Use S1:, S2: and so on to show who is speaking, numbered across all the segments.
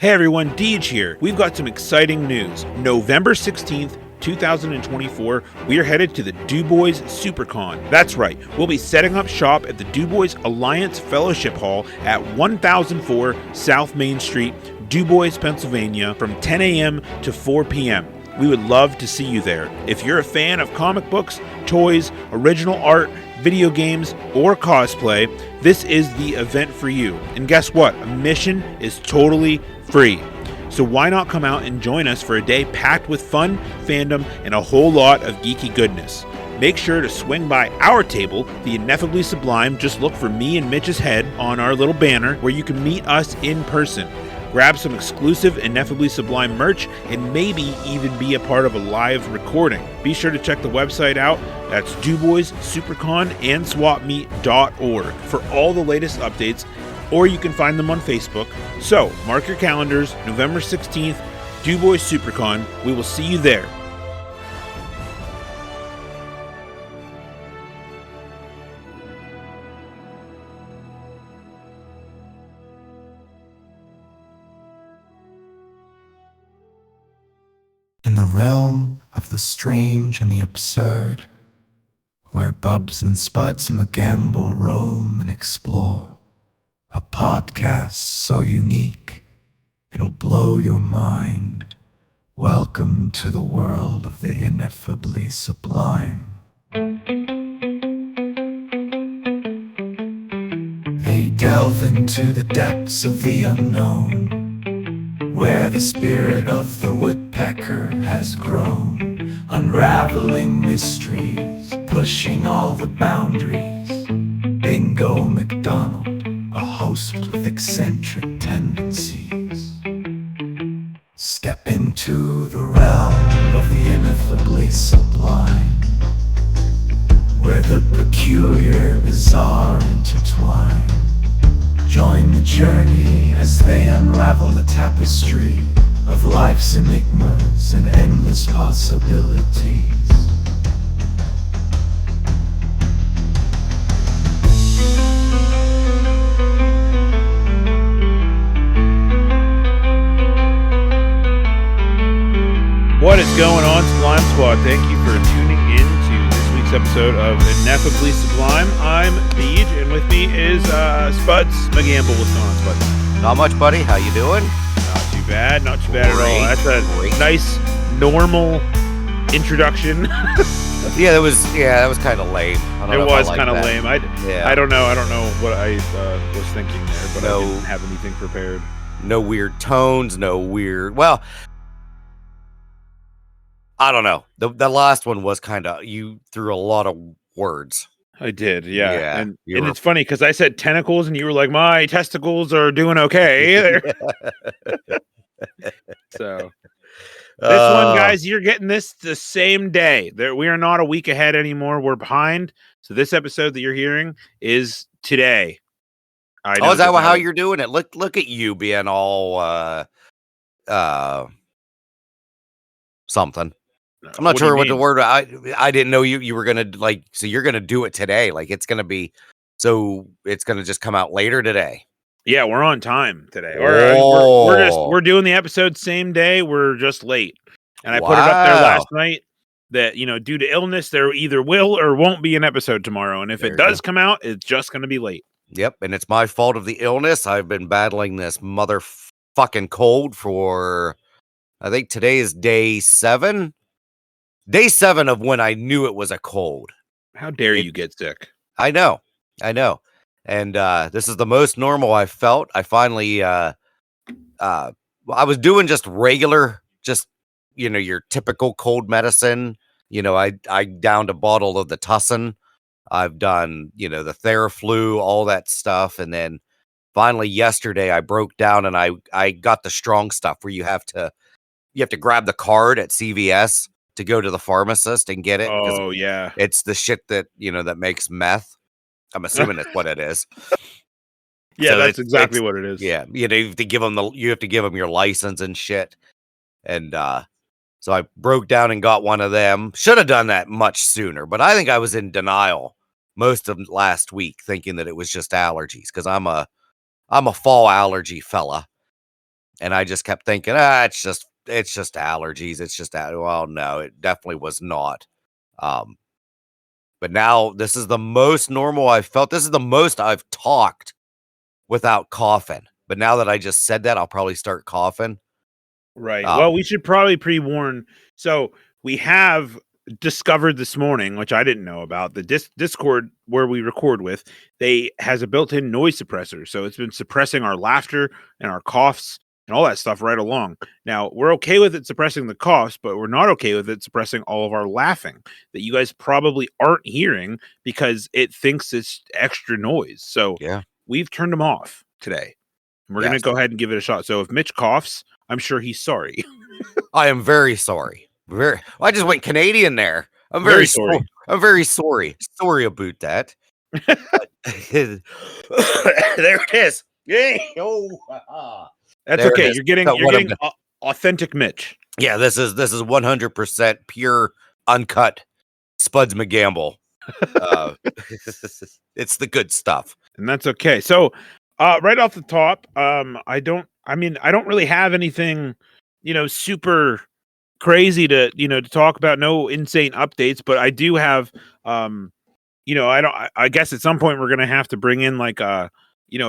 S1: Hey everyone, Deej here. We've got some exciting news. November 16th, 2024, we are headed to the DuBois SuperCon. That's right, we'll be setting up shop at the DuBois Alliance Fellowship Hall at 1004 South Main Street, DuBois, Pennsylvania, from 10 a.m. to 4 p.m. We would love to see you there. If you're a fan of comic books, toys, original art, video games, or cosplay, this is the event for you. And guess what? Admission is totally free. So why not come out and join us for a day packed with fun, fandom, and a whole lot of geeky goodness. Make sure to swing by our table, the Ineffably Sublime. Just look for me and Mitch's head on our little banner where you can meet us in person. Grab some exclusive Ineffably Sublime merch and maybe even be a part of a live recording. Be sure to check the website out. That's DuBois, SuperCon, and SwapMeet.org for all the latest updates, or you can find them on Facebook. So, mark your calendars, November 16th, DuBois SuperCon. We will see you there.
S2: In the realm of the strange and the absurd, where Bubs and Spuds and the Gamble roam and explore, a podcast so unique, it'll blow your mind. Welcome to the world of the Ineffably Sublime. They delve into the depths of the unknown, where the spirit of the woodpecker has grown, unraveling mysteries, pushing all the boundaries. Bingo McDonald, a host with eccentric tendencies. Step into the realm of the ineffably sublime, where the peculiar, bizarre intertwine. Join the journey as they unravel the tapestry of life's enigmas and endless possibilities.
S1: What is going on, Sublime Squad? Thank you for tuning in to this week's episode of Ineffably Sublime. I'm Deej, and with me is Spuds McGamble. What's going on, Spuds?
S3: Not much, buddy. How you doing?
S1: Not too bad, not too bad at all. That's a nice, normal introduction.
S3: that was kind of lame.
S1: It was kind of lame. I don't know what I was thinking there, but I didn't have anything prepared.
S3: No weird tones, no weird. Well, I don't know. The last one was kind of, you threw a lot of words.
S1: I did, yeah. And it's funny because I said tentacles and you were like, my testicles are doing okay. So this one, guys, you're getting this the same day. We are not a week ahead anymore. We're behind. So this episode that you're hearing is today.
S3: Is that how you're doing it? Look at you being all something. I'm not sure what the word. I didn't know you were gonna so you're gonna do it today. It's gonna just come out later today.
S1: Yeah, we're on time today. We're doing the episode same day. We're just late, and I put it up there last night that due to illness there either will or won't be an episode tomorrow, and if it does come out, it's just gonna be late.
S3: Yep, and it's my fault of the illness. I've been battling this motherfucking cold for, I think today is day 7. Day 7 of when I knew it was a cold.
S1: How dare you get sick?
S3: I know. And this is the most normal I've felt. I finally, I was doing just regular, your typical cold medicine. I downed a bottle of the Tussin. I've done, the Theraflu, all that stuff. And then finally yesterday I broke down and I got the strong stuff where you have to grab the card at CVS to go to the pharmacist and get it.
S1: Oh yeah.
S3: It's the shit that, that makes meth. I'm assuming that's what it is.
S1: Yeah, so that's exactly what it is.
S3: Yeah. You have to give them your license and shit. And so I broke down and got one of them. Should have done that much sooner, but I think I was in denial most of last week thinking that it was just allergies because I'm a fall allergy fella. And I just kept thinking, it's just allergies. It's just well, no, it definitely was not. Um, but now this is the most normal I've felt. This is the most I've talked without coughing. But now that I just said that, I'll probably start coughing.
S1: Right. Well,
S3: Um,
S1: we should probably pre-warn. So we have discovered this morning, which I didn't know about, the Discord where we record with, they has a built-in noise suppressor. So it's been suppressing our laughter and our coughs and all that stuff right along. Now, we're okay with it suppressing the coughs, but we're not okay with it suppressing all of our laughing that you guys probably aren't hearing because it thinks it's extra noise. So
S3: yeah.
S1: we've turned them off today. And we're going to
S3: Yes.
S1: go ahead and give it a shot. So if Mitch coughs, I'm sure he's sorry.
S3: I am very sorry. I just went Canadian there.
S1: Very sorry.
S3: I'm very sorry. Sorry about that. But there it is. Yay.
S1: That's
S3: There it
S1: okay.
S3: is.
S1: You're getting
S3: So what I'm
S1: authentic Mitch.
S3: Yeah, this is 100% pure uncut Spuds McGamble. Uh, it's the good stuff.
S1: And that's okay. So right off the top, I don't really have anything, super crazy to talk about, no insane updates, but I do have I guess at some point we're going to have to bring in like a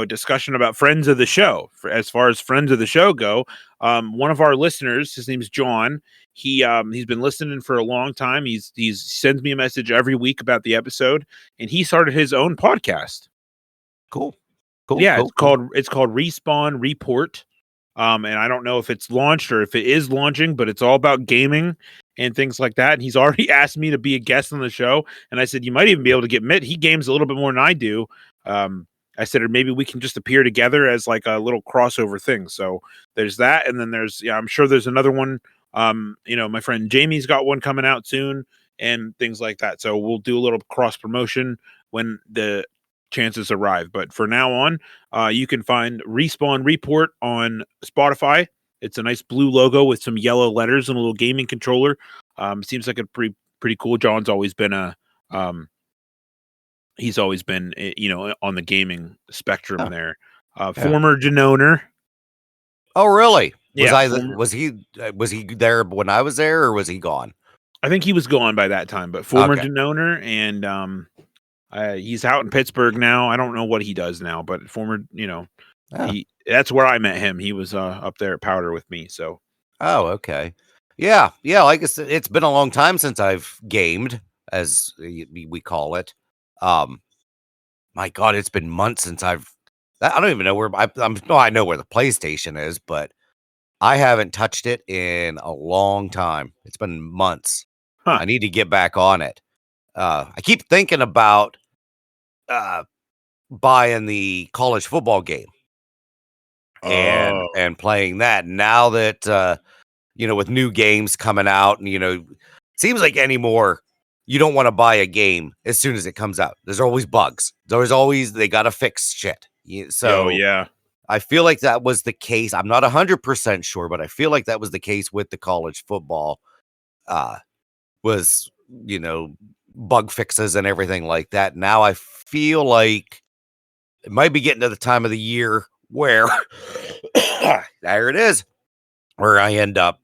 S1: discussion about friends of the show. As far as friends of the show go, one of our listeners, his name's John. He's been listening for a long time. He's sends me a message every week about the episode, and he started his own podcast.
S3: Cool.
S1: Yeah,
S3: Cool.
S1: it's called Respawn Report. And I don't know if it's launched or if it is launching, but it's all about gaming and things like that. And he's already asked me to be a guest on the show, and I said you might even be able to get Mitt. He games a little bit more than I do. I said, or maybe we can just appear together as like a little crossover thing. So there's that, and then I'm sure there's another one. My friend Jamie's got one coming out soon, and things like that. So we'll do a little cross promotion when the chances arrive. But for now on, you can find Respawn Report on Spotify. It's a nice blue logo with some yellow letters and a little gaming controller. Seems like a pretty cool. John's always been he's always been on the gaming spectrum
S3: Oh,
S1: there.
S3: yeah.
S1: Former Genoner.
S3: Oh, really?
S1: Yeah,
S3: Was he there when I was there, or was he gone?
S1: I think he was gone by that time, but former
S3: Okay.
S1: Genoner, and he's out in Pittsburgh now. I don't know what he does now, but former,
S3: Oh.
S1: that's where I met him. He was up there at Powder with me. So
S3: Oh, okay. Yeah. Like I said, it's been a long time since I've gamed, as we call it. My God, it's been months since I don't even know where I know where the PlayStation is, but I haven't touched it in a long time. It's been months.
S1: Huh.
S3: I need to get back on it. I keep thinking about buying the college football game and playing that now that with new games coming out, and seems like anymore you don't want to buy a game as soon as it comes out. There's always bugs. They got to fix shit. So
S1: yeah.
S3: I feel like that was the case. I'm not 100% sure, but I feel like that was the case with the college football. Was bug fixes and everything like that. Now I feel like it might be getting to the time of the year where there it is, where I end up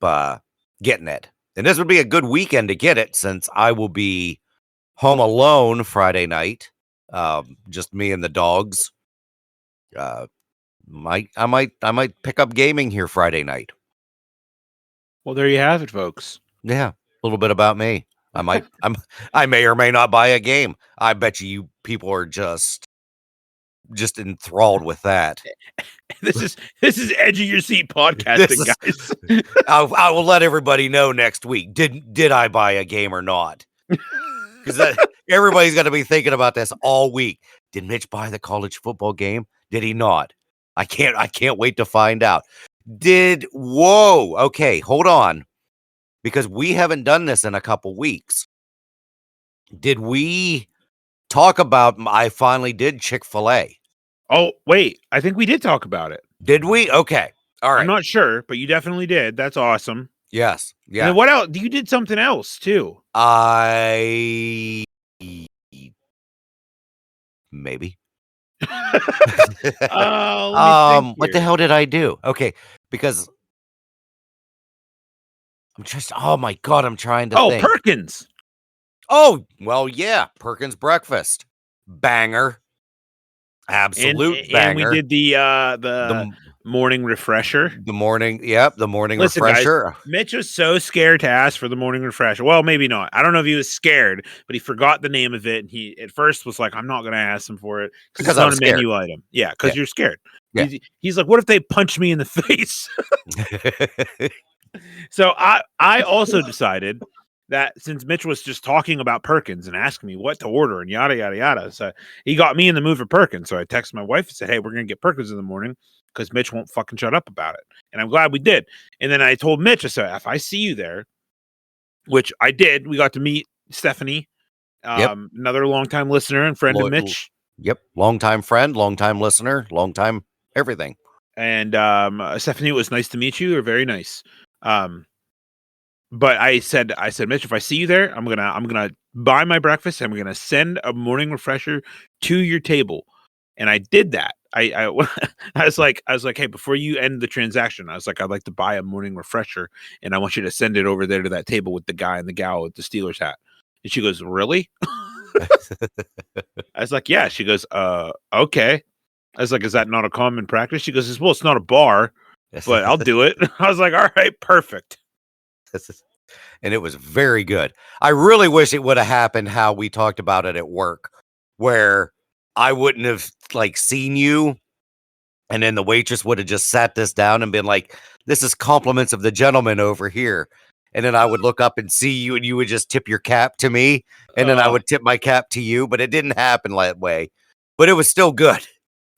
S3: getting it. And this would be a good weekend to get it, since I will be home alone Friday night. Just me and the dogs. I might pick up gaming here Friday night.
S1: Well, there you have it, folks.
S3: Yeah, a little bit about me. I may or may not buy a game. I bet you people are just enthralled with that.
S1: This is edge of your seat podcasting, guys.
S3: I will let everybody know next week. Did I buy a game or not? Because everybody's going to be thinking about this all week. Did Mitch buy the college football game? Did he not? I can't wait to find out. Whoa. Okay, hold on. Because we haven't done this in a couple weeks. Did we talk about I finally did Chick-fil-A?
S1: Oh, wait. I think we did talk about it.
S3: Did we? Okay. All right.
S1: I'm not sure, but you definitely did. That's awesome.
S3: Yes. Yeah.
S1: And then what else? You did something else too.
S3: Maybe.
S1: What
S3: What the hell did I do? Okay. because oh my God, I'm trying to
S1: Oh,
S3: think.
S1: Perkins.
S3: Oh, well, yeah, Perkins breakfast. Banger. Absolute
S1: And we
S3: banger.
S1: did the
S3: The
S1: morning refresher.
S3: the morning, yep, the morning
S1: Listen, guys,
S3: refresher.
S1: Mitch was so scared to ask for the morning refresher. Well, maybe not. I don't know if he was scared, but he forgot the name of it. And he at first was like, I'm not going to ask him for it because
S3: Because
S1: it's
S3: I
S1: not
S3: was
S1: a
S3: scared.
S1: menu item. Yeah,
S3: Yeah.
S1: because you're scared.
S3: Yeah.
S1: He's like, what if they punch me in the face? So I also decided that since Mitch was just talking about Perkins and asking me what to order and yada yada yada, so he got me in the mood for Perkins. So I texted my wife and said, "Hey, we're gonna get Perkins in the morning because Mitch won't fucking shut up about it." And I'm glad we did. And then I told Mitch, I said, "If I see you there," which I did, we got to meet Stephanie,
S3: Yep.
S1: another longtime listener and friend of Mitch,
S3: Yep. Longtime friend, longtime listener, longtime everything.
S1: and Stephanie, it was nice to meet you. You're very nice. Um, But I said, Mitch, if I see you there, I'm gonna buy my breakfast and we're gonna send a morning refresher to your table. And I did that. I was like, hey, before you end the transaction, I was like, I'd like to buy a morning refresher and I want you to send it over there to that table with the guy and the gal with the Steelers hat. And she goes, really? I was like, yeah. She goes, okay. I was like, is that not a common practice? She goes, well, it's not a bar, but I'll do it. I was like, all right, perfect.
S3: And it was very good. I really wish it would have happened how we talked about it at work, where I wouldn't have like seen you, and then the waitress would have just sat this down and been like, "This is compliments of the gentleman over here." And then I would look up and see you, and you would just tip your cap to me, and then I would tip my cap to you. But it didn't happen that way. But it was still good.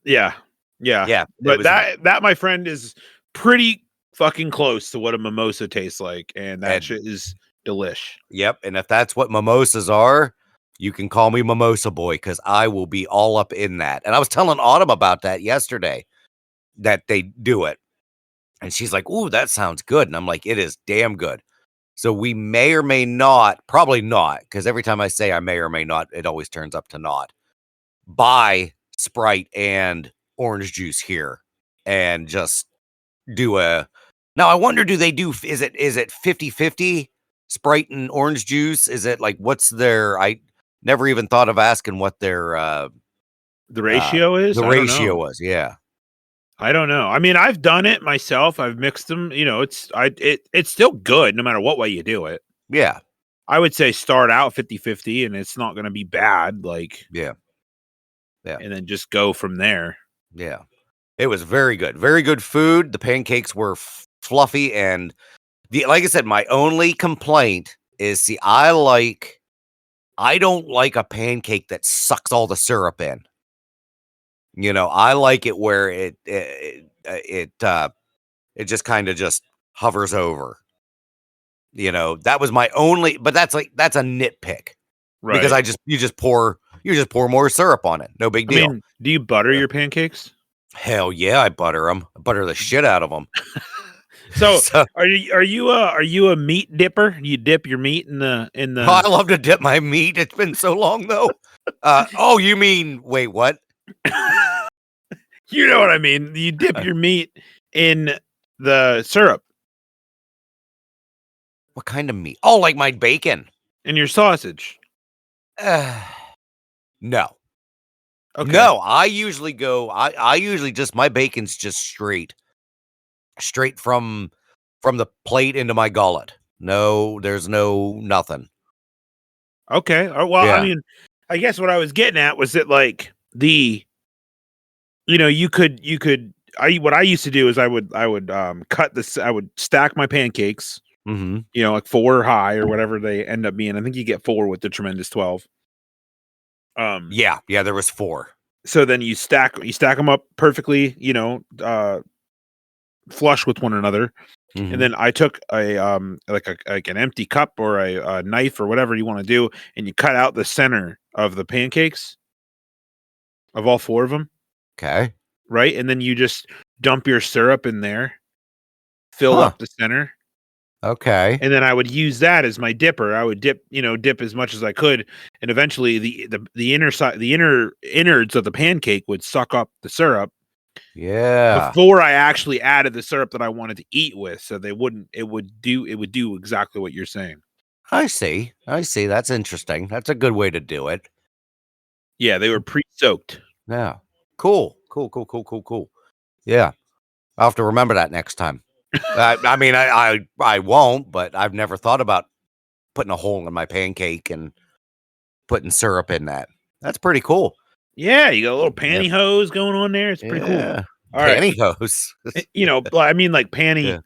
S1: Yeah.
S3: Yeah,
S1: But that, my friend, is pretty fucking close to what a mimosa tastes like, and that
S3: And
S1: shit is delish.
S3: yep, and if that's what mimosas are, you can call me Mimosa Boy because I will be all up in that. And I was telling Autumn about that yesterday, that they do it. And she's like, "Ooh, that sounds good." And I'm like, "It is damn good." So we may or may not, probably not, because every time I say I may or may not, it always turns up to not, buy Sprite and orange juice here and just do a now I wonder, do they do is it 50/50 Sprite and orange juice? Is it like what's their I never even thought of asking what their
S1: The ratio is?
S3: the
S1: I don't
S3: ratio
S1: know.
S3: was. Yeah.
S1: I don't know. I mean, I've done it myself. I've mixed them. You know, it's still good no matter what way you do it.
S3: Yeah.
S1: I would say start out 50-50 and it's not going to be bad, like,
S3: Yeah. Yeah.
S1: and then just go from there.
S3: Yeah. It was very good. Very good food. The pancakes were fluffy, and like I said, my only complaint is I don't like a pancake that sucks all the syrup in. You know, I like it where it just kind of just hovers over. You know, that was my only, but that's a nitpick because
S1: Right.
S3: you just pour more syrup on it. No big
S1: I
S3: deal.
S1: mean, do you butter
S3: Yeah.
S1: your pancakes?
S3: Hell yeah, I butter them. I butter the shit out of them.
S1: So,
S3: So
S1: are you a meat dipper? Do you dip your meat in the
S3: I love to dip my meat. It's been so long though. Oh, you mean wait, what?
S1: You know what I mean? You dip your meat in the syrup
S3: What kind of meat? Oh, like my bacon.
S1: in your sausage.
S3: Uh, no.
S1: Okay.
S3: No, I usually I usually just my bacon's just straight from the plate into my gullet. No, there's no nothing.
S1: Okay. Well, I
S3: Yeah.
S1: mean, I guess what I was getting at was that like you could what I used to do is I would cut this I would stack my pancakes,
S3: Mhm.
S1: like 4 high or whatever they end up being. I think you get 4 with the tremendous 12.
S3: Yeah, yeah, there was 4.
S1: So then you stack them up perfectly, flush with one another. And
S3: Mhm.
S1: then I took a like an empty cup or a knife or whatever you want to do, and you cut out the center of the pancakes of all 4 of them,
S3: Okay.
S1: right? And then you just dump your syrup in there, fill
S3: Huh.
S1: up the center,
S3: Okay.
S1: and then I would use that as my dipper. I would dip as much as I could, and eventually the inner side, the inner innards of the pancake would suck up the syrup,
S3: Yeah.
S1: before I actually added the syrup that I wanted to eat with, so they wouldn't. It would do exactly what you're saying.
S3: I see. That's interesting. That's a good way to do it.
S1: Yeah, they were pre-soaked.
S3: Yeah. Cool. Yeah. I'll have to remember that next time. I mean, I won't, but I've never thought about putting a hole in my pancake and putting syrup in that. That's pretty cool.
S1: Yeah, you got a little
S3: Yep.
S1: pantyhose going on there. It's pretty cool.
S3: Yeah.
S1: All right,
S3: Pantyhose.
S1: I mean like panty.
S3: Yeah.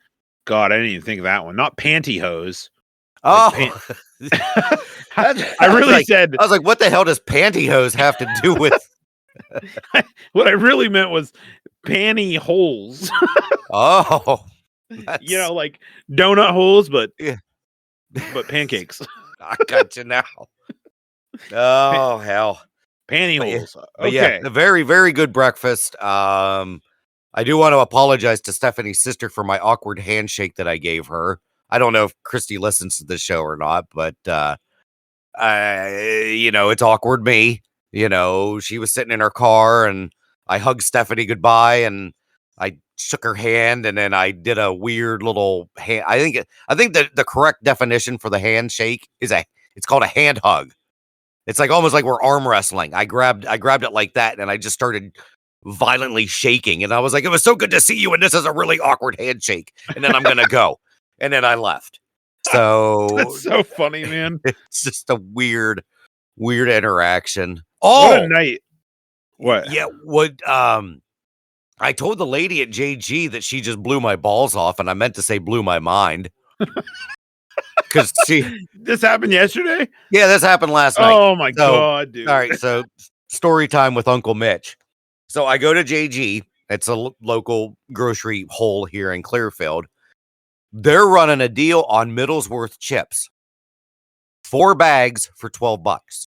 S1: God, I didn't even think of that one. Not pantyhose.
S3: Oh,
S1: I really said
S3: I was like, what the hell does pantyhose have to do with?
S1: what I really meant was panty holes.
S3: Oh,
S1: Like donut holes, but
S3: Yeah.
S1: but pancakes.
S3: I got you now. Oh hell,
S1: Panty
S3: But yeah-
S1: holes.
S3: but yeah,
S1: Okay.
S3: a very very good breakfast. I do want to apologize to Stephanie's sister for my awkward handshake that I gave her. I don't know if Christy listens to the show or not, but it's awkward me. She was sitting in her car and I hugged Stephanie goodbye and I shook her hand and then I did a weird little hand. I think that the correct definition for the handshake is it's called a hand hug. It's like almost like we're arm wrestling. I grabbed it like that and I just started violently shaking and I was like, it was so good to see you and this is a really awkward handshake. And then I'm gonna go. And then I left. So
S1: That's so funny, man.
S3: it's just a weird interaction.
S1: What
S3: Oh,
S1: a night. What?
S3: yeah. I told the lady at JG that she just blew my balls off, and I meant to say blew my mind. Because
S1: This happened yesterday?
S3: yeah, this happened last night.
S1: Oh my God, dude.
S3: All right, so story time with Uncle Mitch. So I go to JG. It's a local grocery hole here in Clearfield. They're running a deal on Middlesworth chips. 4 bags for $12.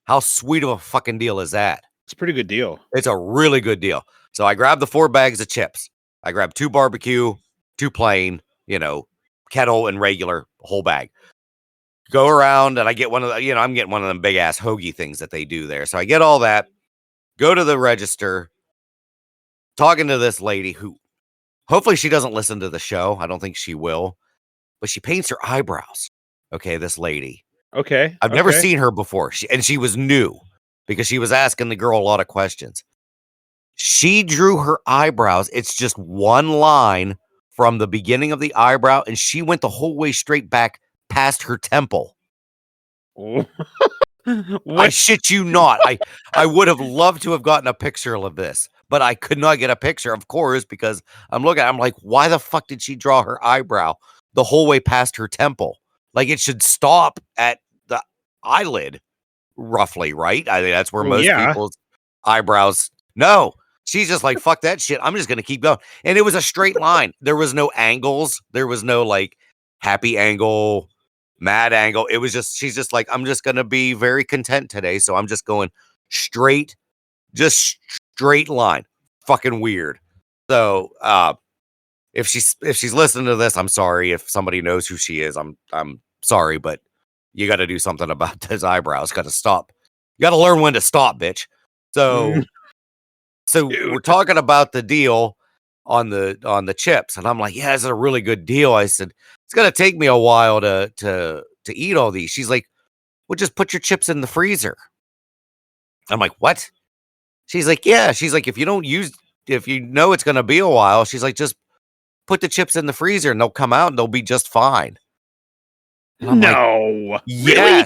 S3: How sweet of a fucking deal is that?
S1: It's a pretty good deal.
S3: It's a really good deal. So I grabbed the 4 bags of chips. I grabbed 2 barbecue, 2 plain, kettle and regular, whole bag. Go around and I get one of the, I'm getting one of them big ass hoagie things that they do there. So I get all that, go to the register, talking to this lady who hopefully she doesn't listen to the show. I don't think she will, but she paints her eyebrows. Okay, this lady.
S1: Okay.
S3: I've never seen her before. She was new because she was asking the girl a lot of questions. She drew her eyebrows. It's just one line from the beginning of the eyebrow, and she went the whole way straight back past her temple. I shit you not. I would have loved to have gotten a picture of this, but I could not get a picture, of course, because I'm like, why the fuck did she draw her eyebrow the whole way past her temple? Like it should stop at the eyelid, roughly, right? I think that's where most people's eyebrows. No, she's just like, fuck that shit. I'm just gonna keep going. And it was a straight line. There was no angles. There was no like happy angle, mad angle. It was just, she's just like, I'm just gonna be very content today. So I'm just going straight, just straight line. Fucking weird. So if she's listening to this, I'm sorry. If somebody knows who she is, I'm sorry, but you got to do something about those eyebrows. Got to stop. You got to learn when to stop, bitch. So we're talking about the deal on the chips, and I'm like, yeah, it's a really good deal. I said it's gonna take me a while to eat all these. She's like, well, just put your chips in the freezer. I'm like, what? She's like, yeah. She's like, if you know it's gonna be a while, she's like, just put the chips in the freezer and they'll come out and they'll be just fine. And I'm like, yes, really?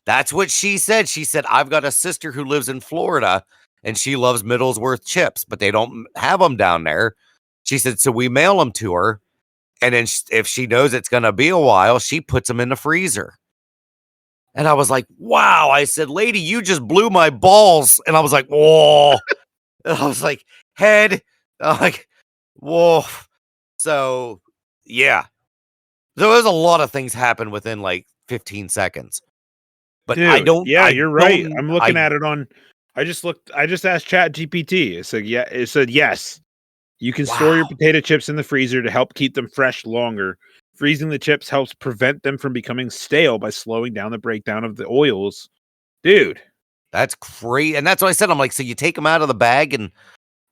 S3: That's what she said. She said, I've got a sister who lives in Florida and she loves Middlesworth chips, but they don't have them down there. She said, so we mail them to her. And then if she knows it's going to be a while, she puts them in the freezer. And I was like, wow. I said, lady, you just blew my balls. And I was like, whoa. And I was like, head. I'm like, whoa. So, yeah. There was a lot of things happen within like 15 seconds. But
S1: dude, you're right. I'm looking at it on. I just asked Chat GPT. It said yes. You can store your potato chips in the freezer to help keep them fresh longer. Freezing the chips helps prevent them from becoming stale by slowing down the breakdown of the oils. Dude,
S3: that's great. And that's what I said. I'm like, so you take them out of the bag and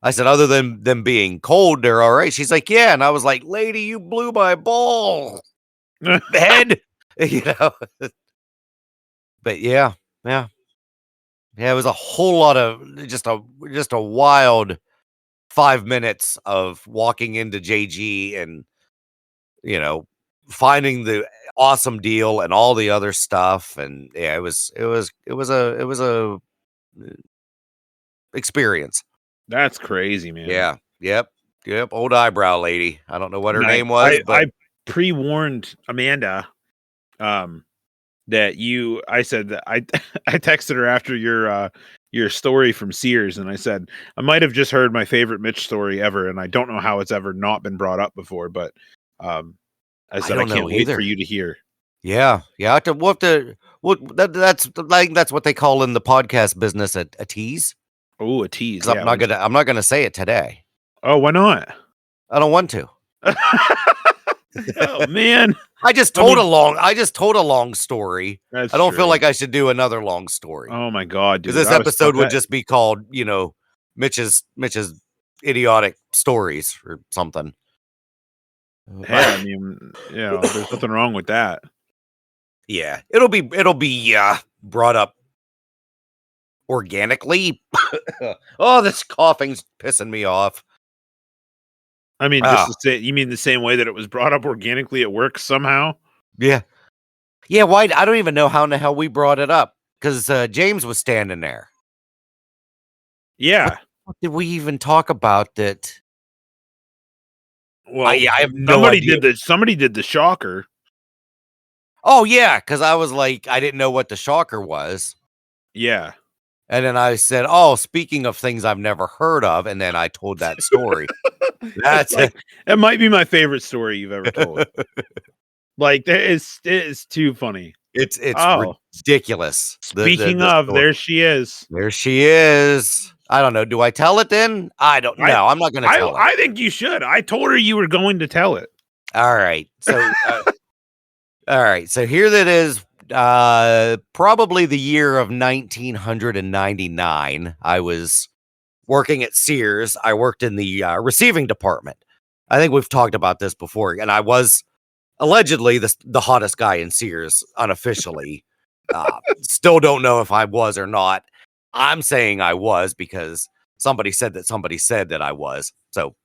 S3: I said, other than them being cold, they're all right. She's like, yeah. And I was like, lady, you blew my ball head, you know. But yeah. It was a whole lot of just a wild 5 minutes of walking into JG and, you know, finding the awesome deal and all the other stuff. And yeah, it was a experience.
S1: That's crazy, man.
S3: Yeah. Yep. Old eyebrow lady. I don't know what her
S1: And
S3: name was, but
S1: I pre-warned Amanda that I said that I I texted her after your story from Sears, and I said I might have just heard my favorite Mitch story ever, and I don't know how it's ever not been brought up before, but I said I
S3: don't
S1: can't
S3: know
S1: wait for
S3: either.
S1: you to hear.
S3: Yeah. That's what they call in the podcast business a tease.
S1: Oh, a tease,
S3: 'Cause
S1: yeah.
S3: I'm not gonna say it today.
S1: Oh, why not?
S3: I don't want to.
S1: Oh man,
S3: I just
S1: I
S3: told
S1: mean,
S3: a long story.
S1: that's
S3: I don't feel
S1: true.
S3: like I should do another long story.
S1: Oh my god,
S3: Because
S1: dude,
S3: this
S1: I was
S3: episode would
S1: that.
S3: just be called, Mitch's idiotic stories or something.
S1: Hey, I mean, there's nothing wrong with that.
S3: Yeah, it'll be brought up organically. Oh, this coughing's pissing me off.
S1: I mean, just
S3: Ah,
S1: to say, you mean the same way that it was brought up organically at work somehow?
S3: yeah. Yeah, why? I don't even know how in the hell we brought it up because James was standing there.
S1: Yeah.
S3: What did we even talk about that?
S1: Well,
S3: Yeah, I have no idea.
S1: Somebody did the shocker.
S3: Oh, yeah, because I was like, I didn't know what the shocker was.
S1: Yeah.
S3: And then I said, oh, speaking of things I've never heard of. And then I told that story. That's
S1: Like, it might be my favorite story you've ever told. Like, it is too funny.
S3: It's
S1: Oh,
S3: ridiculous.
S1: speaking
S3: The
S1: of,
S3: story.
S1: there she is.
S3: There she is. I don't know. Do I tell it then? I don't know. I'm not going to tell it.
S1: I think you should. I told her you were going to tell it.
S3: All right. So, all right. So here that is. Probably the year of 1999. I was working at Sears. I worked in the receiving department. I think we've talked about this before, and I was allegedly the hottest guy in Sears unofficially. Still don't know if I was or not. I'm saying I was because somebody said that I was. So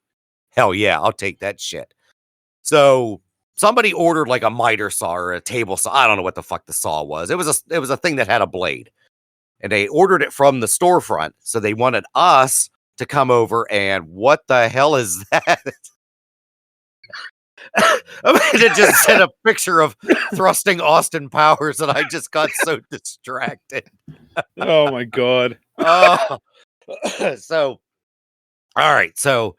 S3: hell yeah, I'll take that shit. So somebody ordered like a miter saw or a table saw. I don't know what the fuck the saw was. It was a thing that had a blade. And they ordered it from the storefront. So they wanted us to come over and what the hell is that? I mean, it just sent a picture of thrusting Austin Powers and I just got so distracted.
S1: Oh my god.
S3: So all right. So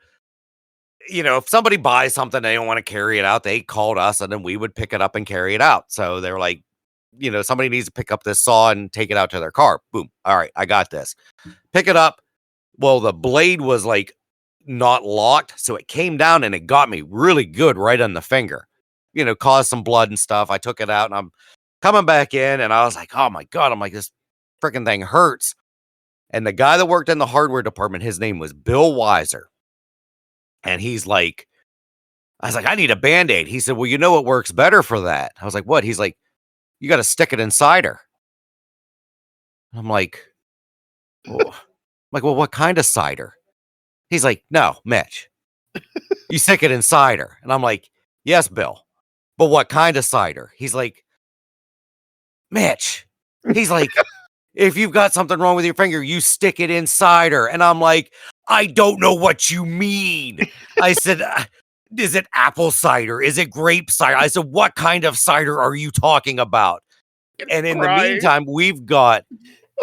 S3: if somebody buys something, they don't want to carry it out, they called us and then we would pick it up and carry it out. So they're like, somebody needs to pick up this saw and take it out to their car. Boom. All right, I got this. Pick it up. Well, the blade was like not locked. So it came down and it got me really good right on the finger, caused some blood and stuff. I took it out and I'm coming back in and I was like, oh my God. I'm like, this freaking thing hurts. And the guy that worked in the hardware department, his name was Bill Weiser. And he's like, I was like, I need a Band-Aid. He said, well, you know what works better for that? I was like, what? He's like, you got to stick it in cider. I'm like, well, what kind of cider? He's like, no, Mitch, you stick it in cider. And I'm like, yes, Bill, but what kind of cider? He's like, Mitch, he's like, if you've got something wrong with your finger, you stick it in cider. And I'm like, I don't know what you mean. I said, is it apple cider? Is it grape cider? I said, what kind of cider are you talking about? And in the meantime, we've got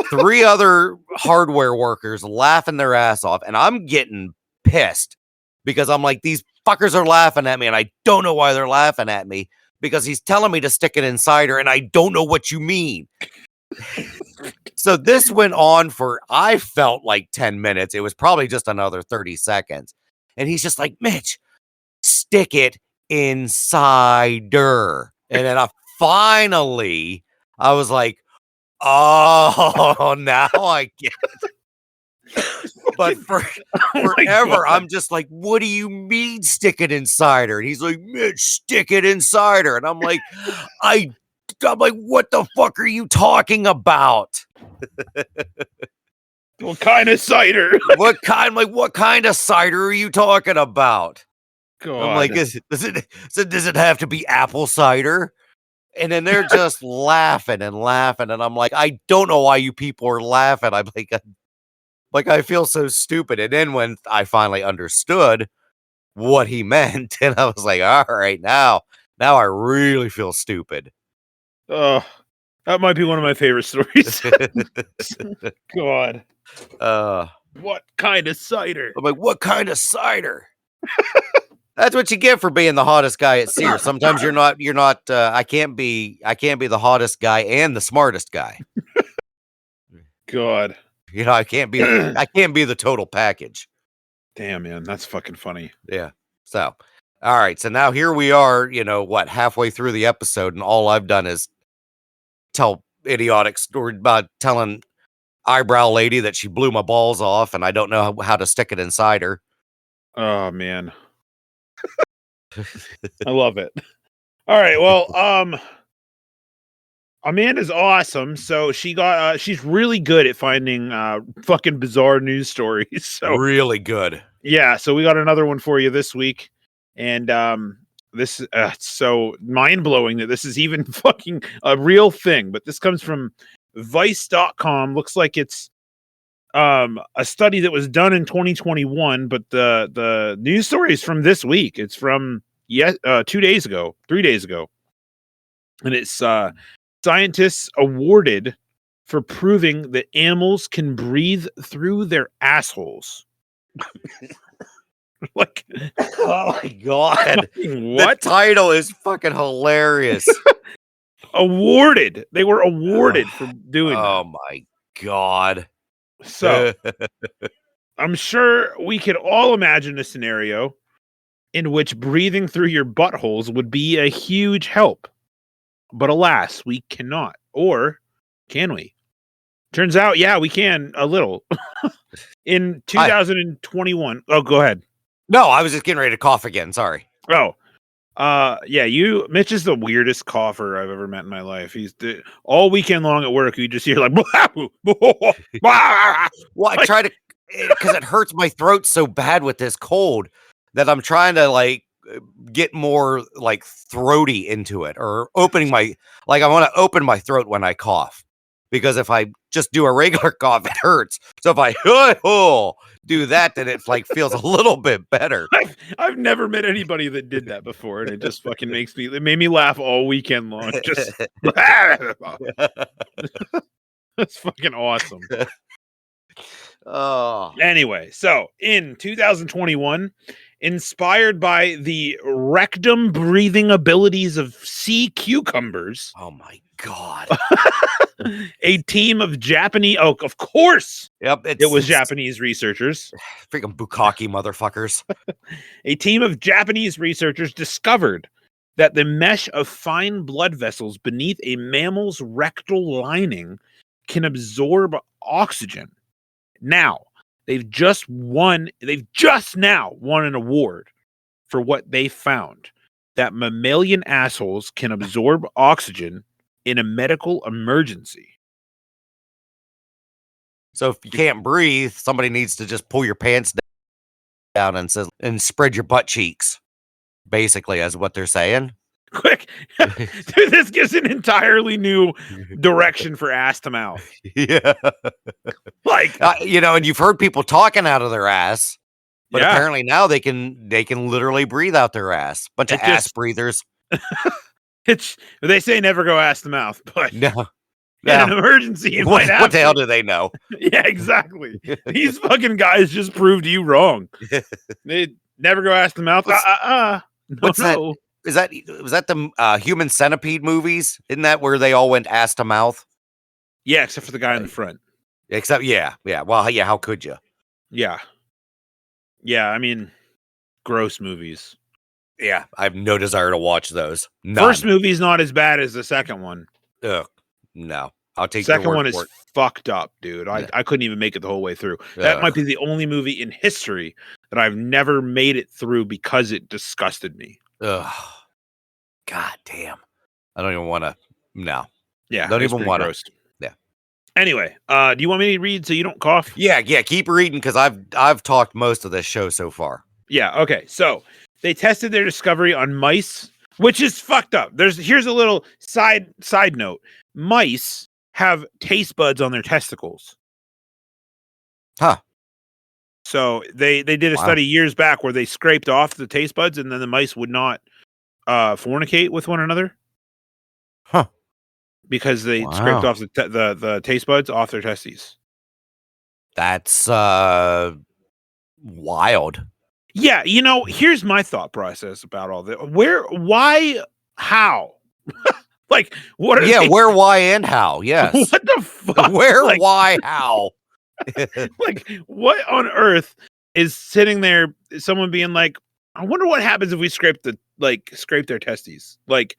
S3: 3 other hardware workers laughing their ass off. And I'm getting pissed because I'm like, these fuckers are laughing at me. And I don't know why they're laughing at me because he's telling me to stick it in cider. And I don't know what you mean. So this went on for, I felt like 10 minutes. It was probably just another 30 seconds. And he's just like, Mitch, stick it in cider. And then finally, I was like, oh, now I get it. But
S1: Oh my
S3: forever,
S1: God.
S3: I'm just like, what do you mean stick it in cider? And he's like, Mitch, stick it in cider. And I'm like, I'm like, what the fuck are you talking about?
S1: What kind of cider?
S3: What kind of cider are you talking about? I'm like,
S1: God.
S3: does it have to be apple cider? And then they're just laughing and laughing. And I'm like, I don't know why you people are laughing. I'm like, I feel so stupid. And then when I finally understood what he meant, and I was like, all right, now I really feel stupid.
S1: Oh, that might be one of my favorite stories. God.
S3: uh,
S1: What kind of cider?
S3: I'm like, what kind of cider? That's what you get for being the hottest guy at Sears. Sometimes you're not, I can't be the hottest guy and the smartest guy.
S1: God.
S3: You know, I can't be the total package.
S1: Damn, man. That's fucking funny.
S3: Yeah. So, all right. So now here we are, halfway through the episode, and all I've done is tell idiotic story about telling eyebrow lady that she blew my balls off, and I don't know how to stick it inside her.
S1: Oh, man. I love it. All right. Well, Amanda's awesome. So she's really good at finding fucking bizarre news stories. So
S3: Really good.
S1: yeah, so we got another one for you this week. And this it's so mind-blowing that this is even fucking a real thing, but this comes from vice.com. Looks like it's a study that was done in 2021, but the news story is from this week. It's from 3 days ago. And it's scientists awarded for proving that animals can breathe through their assholes. Like,
S3: Oh my god.
S1: what?
S3: The title is fucking hilarious.
S1: Awarded. They were awarded for doing
S3: Oh my god.
S1: that. So I'm sure we could all imagine a scenario in which breathing through your buttholes would be a huge help. But alas, we cannot. Or can we? Turns out, yeah, we can a little. In 2021. Oh, go ahead.
S3: No, I was just getting ready to cough again. Sorry.
S1: Oh, yeah, Mitch is the weirdest cougher I've ever met in my life. All weekend long at work, you just hear like,
S3: Well, I try to, because it hurts my throat so bad with this cold that I'm trying to get more throaty into it, or opening I want to open my throat when I cough, because if I just do a regular cough, it hurts. So if I do that, then it feels a little bit better.
S1: I've never met anybody that did that before, and it just fucking it made me laugh all weekend long. Just that's fucking awesome.
S3: Oh.
S1: Anyway, so in 2021, inspired by the rectum breathing abilities of sea cucumbers.
S3: Oh my god.
S1: A team of Japanese, of course,
S3: Yep,
S1: it was Japanese researchers.
S3: Freaking bukkake motherfuckers.
S1: A team of Japanese researchers discovered that the mesh of fine blood vessels beneath a mammal's rectal lining can absorb oxygen. Now, they've just now won an award for what they found, that mammalian assholes can absorb oxygen in a medical emergency.
S3: So if you can't breathe, somebody needs to just pull your pants down and spread your butt cheeks. Basically, is what they're saying.
S1: Quick, dude, this gives an entirely new direction for ass to mouth.
S3: Yeah, and you've heard people talking out of their ass, but apparently now they can literally breathe out their ass. Bunch of ass breathers.
S1: They say never go ass to mouth, but
S3: no.
S1: In an emergency, you might have
S3: what the hell do they know?
S1: Yeah, exactly. These fucking guys just proved you wrong. They never go ass to mouth.
S3: What's that? Was that the Human Centipede movies? Isn't that where they all went ass to mouth?
S1: Yeah, except for the guy in the front.
S3: Except, yeah. Well, yeah. How could you?
S1: Yeah. I mean, gross movies.
S3: Yeah, I have no desire to watch those. None.
S1: First movie's not as bad as the second one.
S3: Ugh, no. I'll take your
S1: Second
S3: word
S1: one
S3: for
S1: is
S3: it.
S1: fucked up, dude.
S3: Yeah.
S1: I couldn't even make it the whole way through. That
S3: Ugh.
S1: might be the only movie in history that I've never made it through because it disgusted me.
S3: Ugh. God damn. I don't even want to. No.
S1: Yeah,
S3: Don't
S1: it's
S3: even
S1: pretty
S3: want to.
S1: gross.
S3: Yeah.
S1: Anyway, do you want me to read so you don't cough?
S3: Yeah. Keep reading because I've talked most of this show so far.
S1: Yeah, okay. So they tested their discovery on mice, which is fucked up. Here's a little side note. Mice have taste buds on their testicles.
S3: Huh.
S1: So they did a
S3: Wow.
S1: study years back where they scraped off the taste buds and then the mice would not fornicate with one another.
S3: Huh.
S1: Because they scraped
S3: Wow.
S1: off the taste buds off their testes.
S3: That's wild.
S1: Yeah, here's my thought process about all this. Why, how? Like, what are they?
S3: Where, why, and how? Yes.
S1: What the fuck?
S3: Where,
S1: Like,
S3: why, how?
S1: like, what on earth is sitting there? Someone being like, I wonder what happens if we scrape their testes. Like,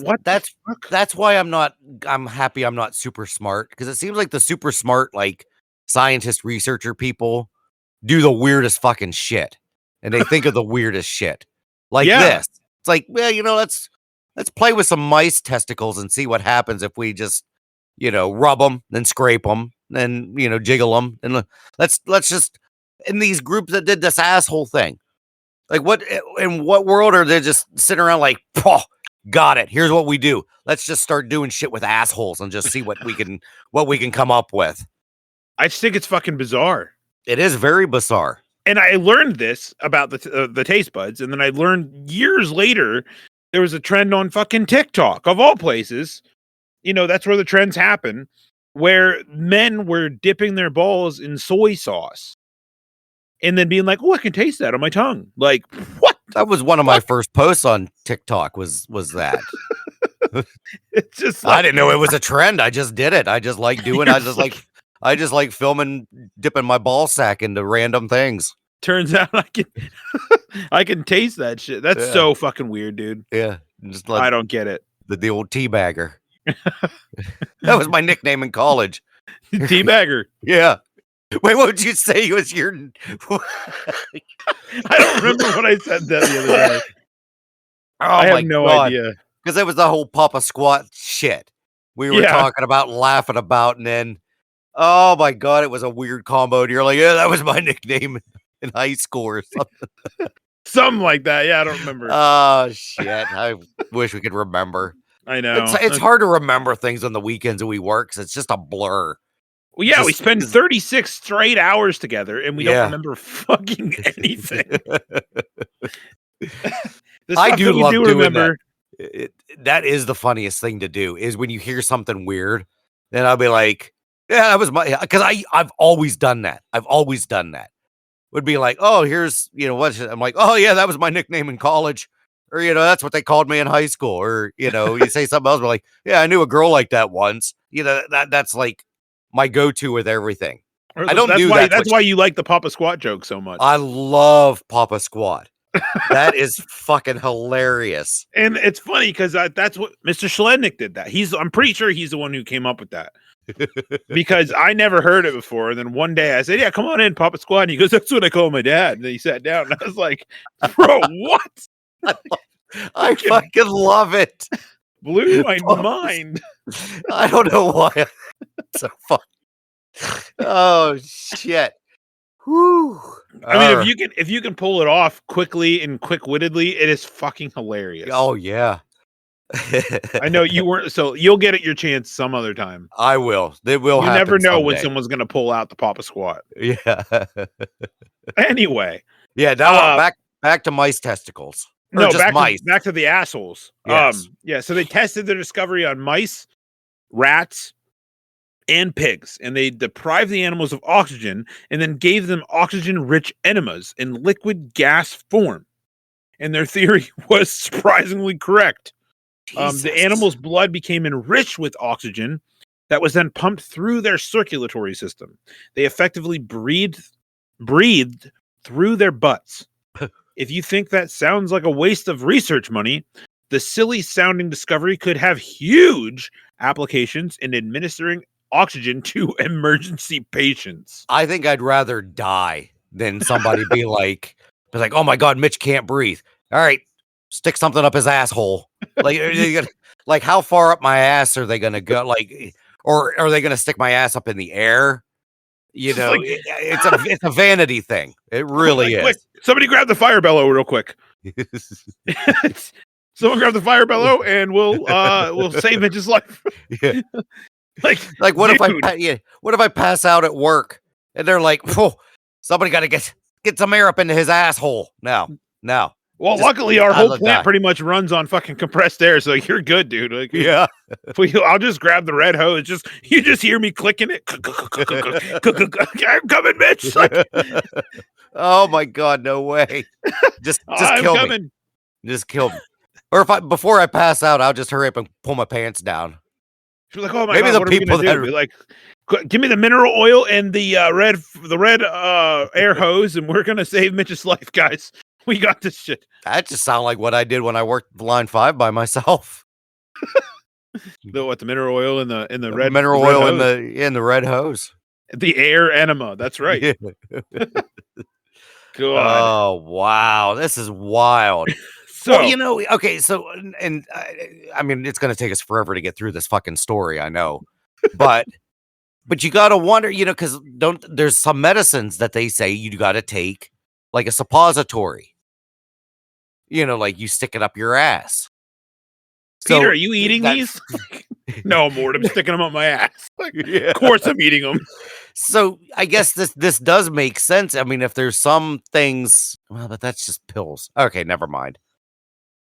S1: what?
S3: That's why I'm happy I'm not super smart, because it seems like the super smart, like, scientist researcher people do the weirdest fucking shit. And they think of the weirdest shit. Like this. It's like, well, let's play with some mice testicles and see what happens if we just, rub them, then scrape them, then, jiggle them. And let's just, in these groups that did this asshole thing, like, in what world are they just sitting around like, got it. Here's what we do. Let's just start doing shit with assholes and just see what we can come up with.
S1: I just think it's fucking bizarre.
S3: It is very bizarre. And
S1: I learned this about the taste buds, and then I learned years later there was a trend on fucking TikTok, of all places. That's where the trends happen, where men were dipping their balls in soy sauce and then being like, "Oh, I can taste that on my tongue." Like, what?
S3: That was one of my first posts on TikTok. Was that?
S1: It's just
S3: I didn't know it was a trend. I just did it. I just like doing. I just like filming, dipping my ball sack into random things.
S1: Turns out I can taste that shit. That's so fucking weird, dude.
S3: Yeah, just like,
S1: I don't get it.
S3: The old teabagger. That was my nickname in college.
S1: Teabagger.
S3: Yeah. Wait, what would you say was your?
S1: I don't remember what I said that the other day. I have no idea.
S3: Because it was the whole Papa Squat shit we were talking about, laughing about, and then, oh my God, it was a weird combo. And you're like, yeah, that was my nickname in high school or something.
S1: Something like that. Yeah, I don't remember.
S3: Oh, shit. I wish we could remember.
S1: I know.
S3: It's hard to remember things on the weekends that we work because it's just a blur.
S1: Well, yeah, we spend 36 straight hours together and we don't remember fucking anything.
S3: I do love doing remember. That is the funniest thing to do, is when you hear something weird, then I'll be like, yeah, that was because I've always done that. Would be like, oh, here's, I'm like, oh yeah, that was my nickname in college. Or, that's what they called me in high school. Or, you say something else, we're like, yeah, I knew a girl like that once. That's like my go-to with everything. I don't do that.
S1: That's why you like the Papa Squat joke so much.
S3: I love Papa Squat. That is fucking hilarious.
S1: And it's funny because that's what Mr. Schlednick did that. I'm pretty sure he's the one who came up with that. Because I never heard it before. And then one day I said, yeah, come on in, Papa Squat. And he goes, that's what I call my dad. And then he sat down and I was like, bro, what?
S3: I fucking love it.
S1: Blew my mind.
S3: I don't know why. So fun. Oh shit. Whew.
S1: I mean, if you can pull it off quickly and quick-wittedly, it is fucking hilarious.
S3: Oh yeah.
S1: I know you weren't, so you'll get it your chance some other time.
S3: I will. They will.
S1: You never know when someone's gonna pull out the Papa Squat.
S3: Yeah.
S1: Anyway.
S3: Yeah. Now back to mice testicles.
S1: No, back to the assholes.
S3: Yes.
S1: So they tested their discovery on mice, rats, and pigs, and they deprived the animals of oxygen and then gave them oxygen-rich enemas in liquid gas form. And their theory was surprisingly correct. The animal's blood became enriched with oxygen that was then pumped through their circulatory system. They effectively breathed through their butts. If you think that sounds like a waste of research money, The silly sounding discovery could have huge applications in administering oxygen to emergency patients.
S3: I think I'd rather die than somebody be like, oh my God, Mitch can't breathe. All right, stick something up his asshole. Like, are they gonna, like, how far up my ass are they gonna go? Like, or are they gonna stick my ass up in the air? You
S1: Just
S3: know,
S1: like,
S3: it's a vanity thing. It really
S1: quick,
S3: is.
S1: somebody grab the fire bellow real quick. Someone grab the fire bellow and we'll save Mitch's life.
S3: Yeah.
S1: Like
S3: what
S1: dude.
S3: if I pass out at work and they're like, whoa, somebody got to get some air up into his asshole. No.
S1: Well, luckily our whole plant pretty much runs on fucking compressed air, so you're good, dude. Like,
S3: yeah.
S1: I'll just grab the red hose. You just hear me clicking it. I'm coming, Mitch. Like,
S3: oh my God, no way. Just kill me. Just kill me. Or before I pass out, I'll just hurry up and pull my pants down.
S1: She's like, oh my God, what are we gonna do? Be like, give me the mineral oil and the red air hose, and we're gonna save Mitch's life, guys. We got this shit.
S3: That just sounds like what I did when I worked line 5 by myself.
S1: The mineral oil in the red
S3: mineral oil in the red hose.
S1: The air enema. That's right.
S3: Yeah.
S1: God.
S3: Oh wow, this is wild.
S1: So,
S3: well, okay, so and I mean, it's going to take us forever to get through this fucking story, I know, but you got to wonder, because there's some medicines that they say you got to take like a suppository. Like you stick it up your ass.
S1: Peter, are you eating these? No, Mort, I'm sticking them up my ass.
S3: Yeah.
S1: Of course I'm eating them.
S3: So I guess this does make sense. I mean, if there's some things, well, but that's just pills. Okay, never mind.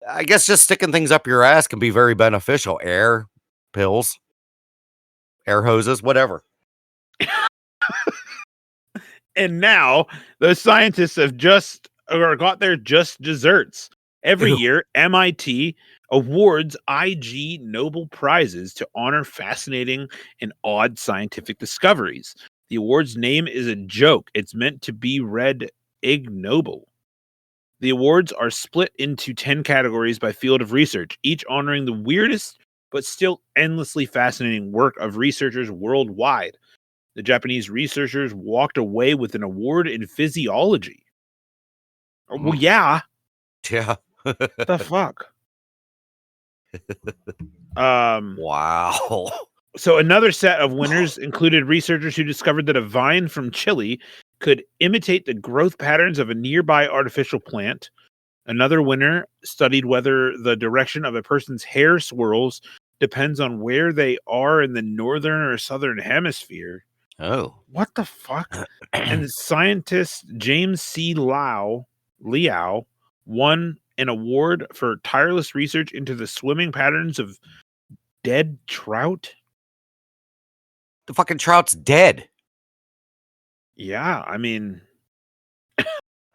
S3: I guess just sticking things up your ass can be very beneficial. Air, pills, air hoses, whatever.
S1: And now the scientists have got their just desserts. Every year, MIT awards IG Nobel Prizes to honor fascinating and odd scientific discoveries. The award's name is a joke. It's meant to be read Ig Nobel. The awards are split into 10 categories by field of research, each honoring the weirdest but still endlessly fascinating work of researchers worldwide. The Japanese researchers walked away with an award in physiology. Well, yeah.
S3: Yeah.
S1: The fuck?
S3: Wow.
S1: So another set of winners included researchers who discovered that a vine from Chile could imitate the growth patterns of a nearby artificial plant. Another winner studied whether the direction of a person's hair swirls depends on where they are in the northern or southern hemisphere.
S3: Oh.
S1: What the fuck? And scientist James C. Liao won an award for tireless research into the swimming patterns of dead trout.
S3: The fucking trout's dead.
S1: Yeah, I mean,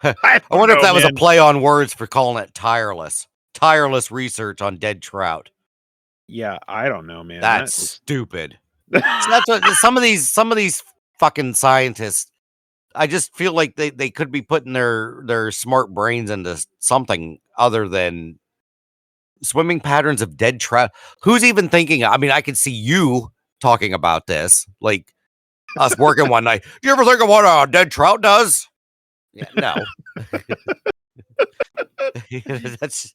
S3: I wonder if that was a play on words for calling it tireless. Tireless research on dead trout.
S1: Yeah, I don't know, man.
S3: That's stupid. So that's what some of these fucking scientists, I just feel like they could be putting their smart brains into something other than swimming patterns of dead trout. Who's even thinking? I mean, I could see you talking about this, like us working one night. Do you ever think of what a dead trout does? Yeah, no. That's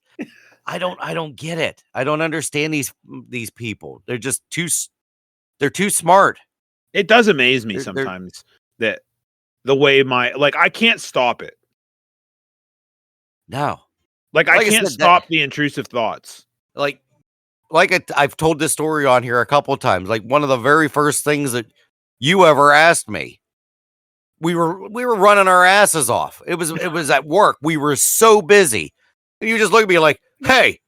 S3: I don't get it. I don't understand these people. They're just too smart.
S1: It does amaze me sometimes that the way I can't stop it.
S3: No.
S1: I can't stop the intrusive thoughts.
S3: I've told this story on here a couple of times. Like one of the very first things that you ever asked me, we were running our asses off. It was at work. We were so busy. And you just look at me like, hey,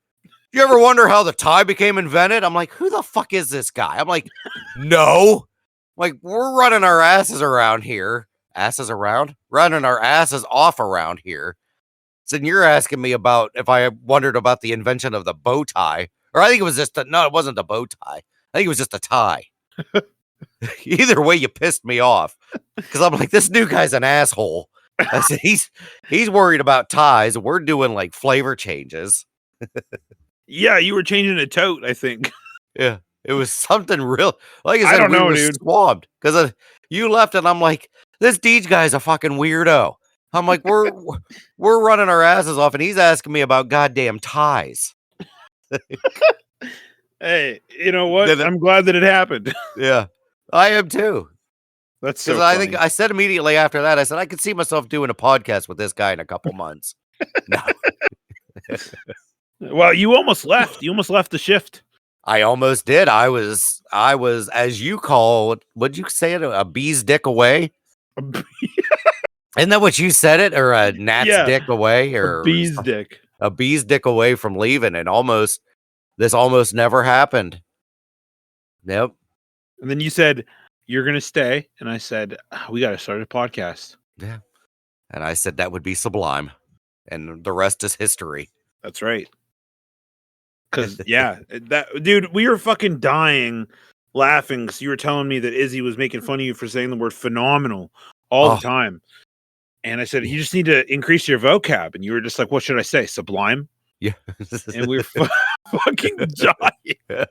S3: you ever wonder how the tie became invented? I'm like, who the fuck is this guy? I'm like, no. Like, we're running our asses around here. Running our asses off around here. So you're asking me about if I wondered about the invention of the bow tie. Or I think it was just it wasn't the bow tie. I think it was just a tie. Either way, you pissed me off. Because I'm like, this new guy's an asshole. I said, he's worried about ties. We're doing like flavor changes.
S1: Yeah, you were changing a tote, I think.
S3: Yeah, it was something real. Like I
S1: I
S3: said,
S1: don't
S3: we
S1: know,
S3: were
S1: dude.
S3: swamped because you left, and I'm like, this Deej guy's a fucking weirdo. I'm like, we're running our asses off, and he's asking me about goddamn ties.
S1: Hey, you know what?
S3: Then
S1: I'm glad that it happened.
S3: yeah, I am too.
S1: That's
S3: Because
S1: so
S3: I think
S1: funny.
S3: I said immediately after that, I said I could see myself doing a podcast with this guy in a couple months. No,
S1: Well, you almost left. You almost left the shift.
S3: I almost did. I was, as you call it, what'd you say it? A bee's dick away? Isn't that what you said it? Or a gnat's
S1: Yeah,
S3: dick away?
S1: a
S3: Or
S1: bee's dick.
S3: a bee's dick away from leaving? And this almost never happened. Yep.
S1: And then you said, you're going to stay. And I said, we got to start a podcast.
S3: Yeah. And I said that would be sublime. And the rest is history.
S1: That's right. Because, yeah, that dude, we were fucking dying laughing because you were telling me that Izzy was making fun of you for saying the word phenomenal all the time. And I said, you just need to increase your vocab. And you were just like, what should I say? Sublime?
S3: Yeah.
S1: And we were fucking dying.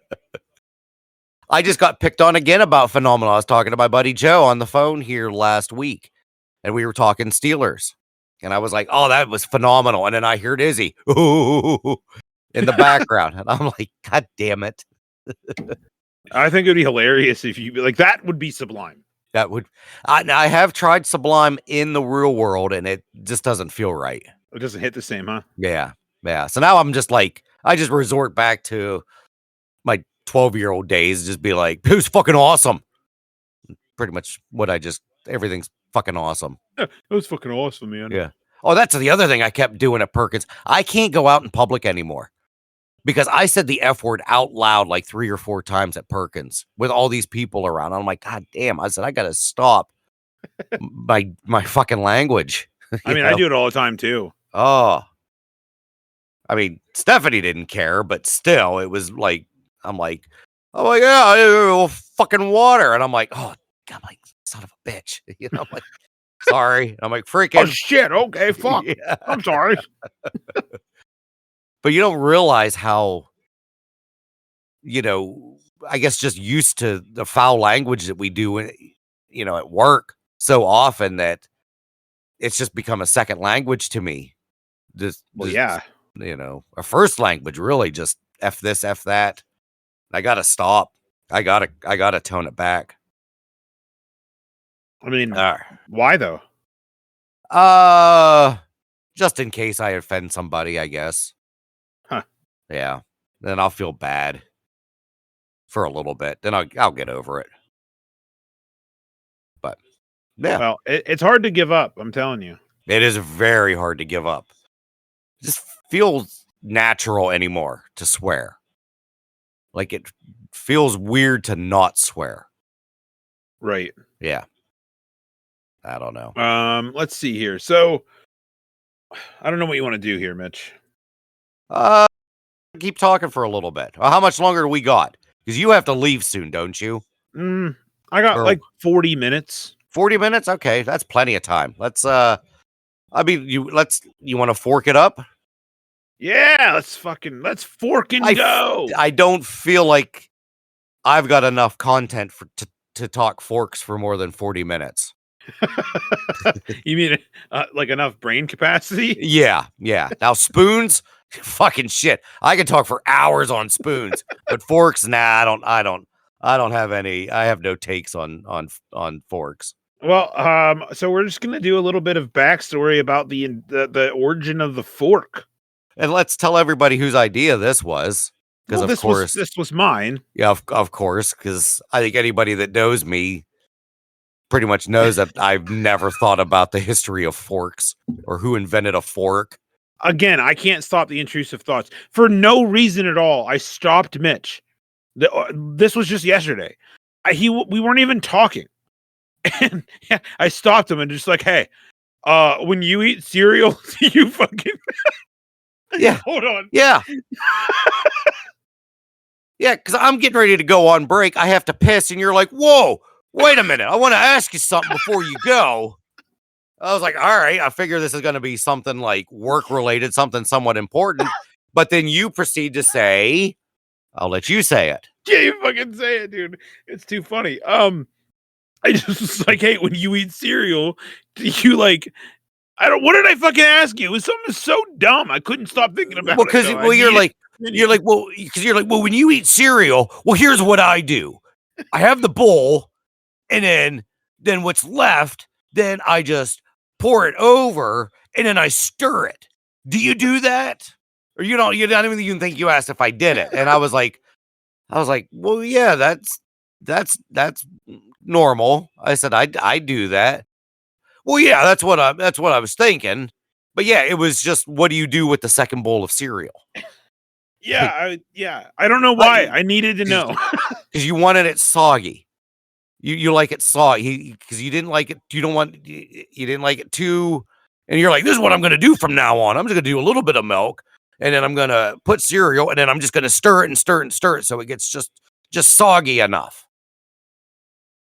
S3: I just got picked on again about phenomenal. I was talking to my buddy Joe on the phone here last week, and we were talking Steelers. And I was like, oh, that was phenomenal. And then I heard Izzy in the background. And I'm like, God damn it.
S1: I think it would be hilarious if you like that would be sublime.
S3: That would I have tried Sublime in the real world, and it just doesn't feel right.
S1: It doesn't hit the same, huh?
S3: Yeah. Yeah. So now I'm just like, I just resort back to my 12-year-old days, just be like, it was fucking awesome. Pretty much what everything's fucking awesome.
S1: Yeah, it was fucking awesome, man.
S3: Yeah. Oh, that's the other thing I kept doing at Perkins. I can't go out in public anymore because I said the F word out loud like 3 or 4 times at Perkins with all these people around. I'm like, God damn. I said, I got to stop my fucking language.
S1: I mean, I do it all the time too.
S3: Oh, I mean, Stephanie didn't care, but still, it was like, I'm like, oh my God, fucking water. And I'm like, oh, God, I'm like, son of a bitch. You know, I'm like, sorry. I'm like, freaking.
S1: Oh, shit. Okay, fuck.
S3: Yeah.
S1: I'm sorry.
S3: But you don't realize how, I guess just used to the foul language that we do, at work so often that it's just become a second language to me.
S1: Yeah.
S3: A first language, really, just F this, F that. I gotta stop. I gotta tone it back.
S1: I mean, why though?
S3: Just in case I offend somebody, I guess.
S1: Huh.
S3: Yeah. Then I'll feel bad for a little bit. Then I'll get over it. But yeah.
S1: Well, it's hard to give up. I'm telling you.
S3: It is very hard to give up. It just feels natural anymore to swear. Like it feels weird to not swear.
S1: Right.
S3: Yeah. I don't know.
S1: Let's see here. So I don't know what you want to do here, Mitch.
S3: Keep talking for a little bit. How much longer do we got? Because you have to leave soon, don't you?
S1: I got like 40 minutes.
S3: 40 minutes? Okay, that's plenty of time. Let's you want to fork it up?
S1: Yeah, let's fork and go.
S3: I don't feel like I've got enough content to talk forks for more than 40 minutes.
S1: You mean like enough brain capacity?
S3: Yeah. Now spoons, fucking shit. I can talk for hours on spoons, but forks, nah, I don't have any. I have no takes on forks.
S1: Well, so we're just gonna do a little bit of backstory about the origin of the fork,
S3: and let's tell everybody whose idea this was. Because
S1: this was mine.
S3: Yeah, of course. Because I think anybody that knows me pretty much knows that I've never thought about the history of forks or who invented a fork.
S1: Again, I can't stop the intrusive thoughts for no reason at all. I stopped Mitch. This was just yesterday. We weren't even talking, and I stopped him and just like, hey, when you eat cereal, you fucking
S3: yeah.
S1: Hold on.
S3: Yeah. Yeah, because I'm getting ready to go on break. I have to piss, and you're like, whoa, wait a minute. I want to ask you something before you go. I was like, all right, I figure this is going to be something like work-related, something somewhat important. But then you proceed to say, I'll let you say it.
S1: Yeah, you fucking say it, dude. It's too funny. I just like hate when you eat cereal. Do you like? I don't. What did I fucking ask you? It was something so dumb. I couldn't stop thinking about
S3: Well,
S1: it.
S3: because
S1: Though.
S3: you're like, well, when you eat cereal, well, here's what I do. I have the bowl, and then what's left, then I just pour it over, and then I stir it. Do you do that? Or you don't even think you asked if I did it. And I was like, well, yeah, that's normal. I said, I do that. Well, yeah, that's what I was thinking. But yeah, it was just, what do you do with the second bowl of cereal?
S1: Yeah, I don't know why. I needed to know
S3: because you wanted it soggy. You like it soggy because you didn't like it. You didn't like it too. And you're like, this is what I'm going to do from now on. I'm just going to do a little bit of milk, and then I'm going to put cereal, and then I'm just going to stir it and stir it and stir it so it gets just soggy enough.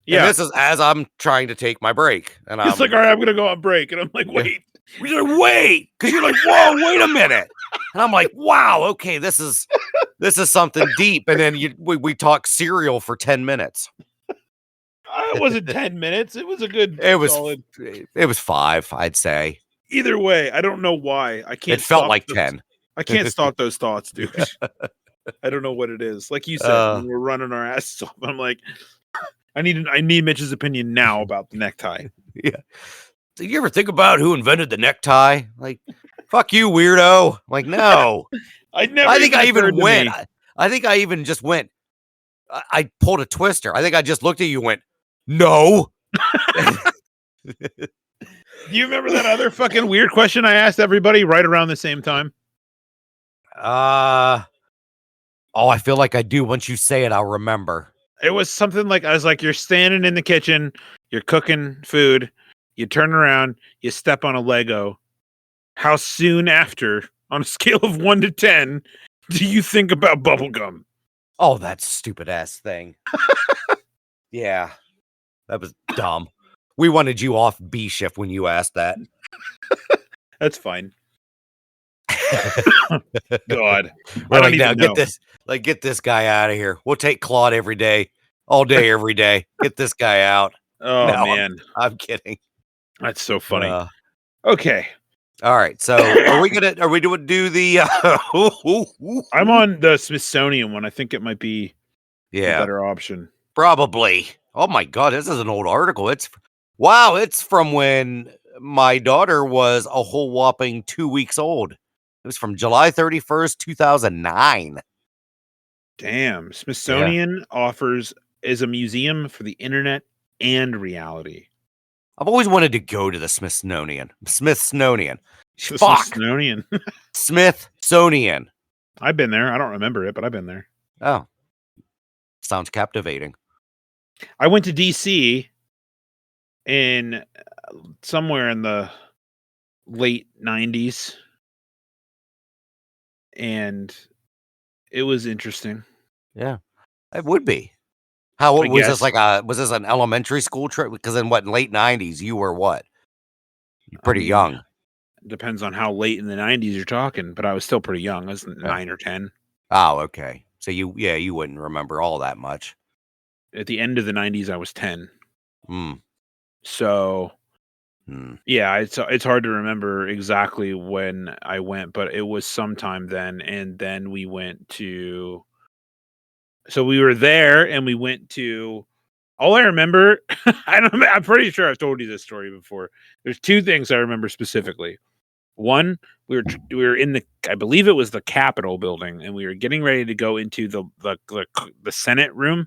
S3: Yeah. And this is as I'm trying to take my break, and
S1: it's like, all right, I'm going to go on break, and I'm like, wait.
S3: You're like, wait, because you're like, whoa, wait a minute, and I'm like, wow, okay, this is something deep, and then we talk cereal for 10 minutes.
S1: It wasn't 10 minutes. It was a good.
S3: It was
S1: solid.
S3: It was 5, I'd say.
S1: Either way, I don't know why. I can't.
S3: It felt like 10.
S1: I can't stop those thoughts, dude. I don't know what it is. Like you said, when we're running our asses off, I'm like, I need Mitch's opinion now about the necktie.
S3: Yeah. Did you ever think about who invented the necktie? Like, fuck you, weirdo. Like, no.
S1: I
S3: think I even went. I think I even just went. I pulled a Twister. I think I just looked at you and went, no.
S1: Do you remember that other fucking weird question I asked everybody right around the same time?
S3: I feel like I do. Once you say it, I'll remember.
S1: It was something like, I was like, you're standing in the kitchen, you're cooking food, you turn around, you step on a Lego. How soon after, on a scale of 1 to 10, do you think about bubblegum?
S3: Oh, that stupid ass thing. Yeah. That was dumb. We wanted you off B shift when you asked that.
S1: That's fine. God.
S3: We're like, now get this guy out of here. We'll take Claude every day. All day, every day. Get this guy out.
S1: Oh, no, man.
S3: I'm kidding.
S1: That's so funny. Okay.
S3: All right. So are we going to do the
S1: I'm on the Smithsonian one. I think it might be a better option.
S3: Probably. Oh my God, this is an old article. It's from when my daughter was a whole whopping 2 weeks old. It was from July 31st, 2009.
S1: Damn. Smithsonian is a museum for the internet and reality.
S3: I've always wanted to go to the Smithsonian. Smithsonian. Smithsonian.
S1: I've been there. I don't remember it, but I've been there.
S3: Oh. Sounds captivating.
S1: I went to DC in somewhere in the late 90s. And it was interesting.
S3: Yeah. It would be. How was this was this an elementary school trip? Because in late 90s, you were what? You're pretty young.
S1: Depends on how late in the 90s you're talking, but I was still pretty young. I was 9 or 10.
S3: Oh, okay. So you wouldn't remember all that much.
S1: At the end of the 90s, I was 10. So, yeah, it's hard to remember exactly when I went, but it was sometime then. And then we went to... So we were there, and we went to... All I remember... I'm pretty sure I've told you this story before. There's 2 things I remember specifically. One, we were in I believe it was the Capitol building, and we were getting ready to go into the Senate room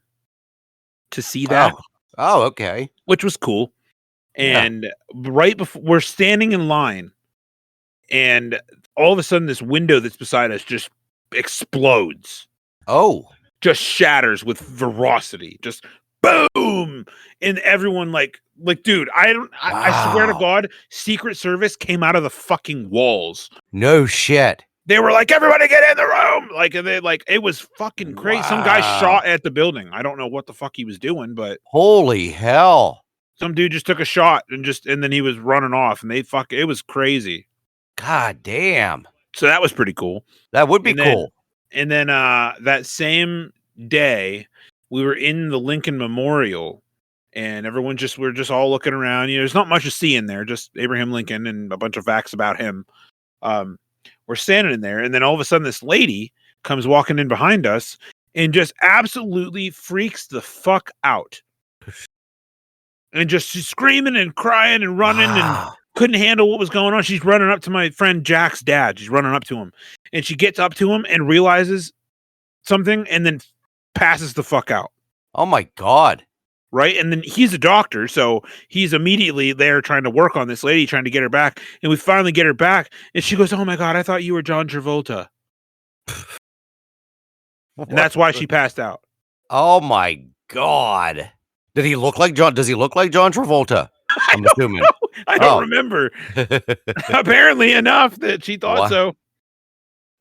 S1: to see that.
S3: Oh, okay.
S1: Which was cool. And right before, we're standing in line, and all of a sudden this window that's beside us just explodes.
S3: Oh.
S1: Just shatters with ferocity. Just boom! And everyone like, dude, I swear to God, Secret Service came out of the fucking walls.
S3: No shit.
S1: They were like, everybody get in the room! It was fucking crazy. Wow. Some guy shot at the building. I don't know what the fuck he was doing, but
S3: holy hell.
S1: Some dude just took a shot and then he was running off, and it was crazy.
S3: God damn.
S1: So that was pretty cool.
S3: That would be
S1: And then,
S3: cool.
S1: And then that same day, we were in the Lincoln Memorial, and we're just all looking around. You know, there's not much to see in there, just Abraham Lincoln and a bunch of facts about him. We're standing in there, and then all of a sudden, this lady comes walking in behind us and just absolutely freaks the fuck out. And just she's screaming and crying and running and couldn't handle what was going on. She's running up to my friend Jack's dad. She's running up to him, and she gets up to him and realizes something and then passes the fuck out.
S3: Oh my God.
S1: Right. And then he's a doctor. So he's immediately there trying to work on this lady, trying to get her back. And we finally get her back. And she goes, "Oh my God, I thought you were John Travolta." And that's why she passed out.
S3: Oh my God. Did he look like John? Does he look like John Travolta? I'm assuming.
S1: I don't remember. Apparently enough that she thought so.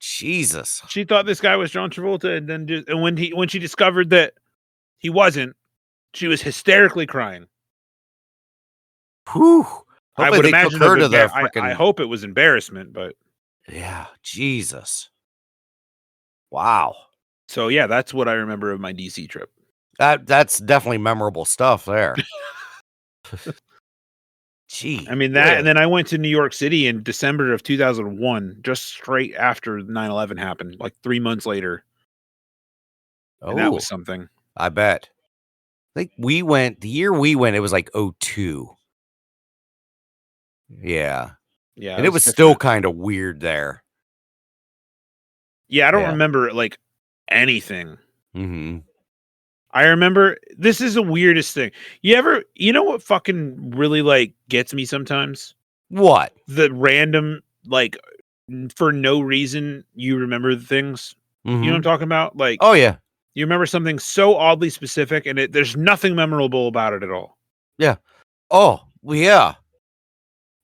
S3: Jesus.
S1: She thought this guy was John Travolta, and then when she discovered that he wasn't, she was hysterically crying.
S3: Whew.
S1: I would imagine her to the frickin'... I hope it was embarrassment, but
S3: yeah, Jesus. Wow.
S1: So yeah, that's what I remember of my DC trip.
S3: That's definitely memorable stuff there. Gee.
S1: I mean that, and then I went to New York City in December of 2001, just straight after 9/11 happened, like 3 months later. And that was something.
S3: I bet. I think the year we went, it was like 2002. Yeah.
S1: Yeah.
S3: And it was still kind of weird there.
S1: Yeah, I don't remember like anything.
S3: Mm-hmm.
S1: I remember, this is the weirdest thing. You know what fucking really like gets me sometimes?
S3: What?
S1: The random, like, for no reason you remember the things.
S3: Mm-hmm.
S1: You know what I'm talking about? Like,
S3: oh yeah,
S1: you remember something so oddly specific, and there's nothing memorable about it at all.
S3: Yeah. Oh well, yeah.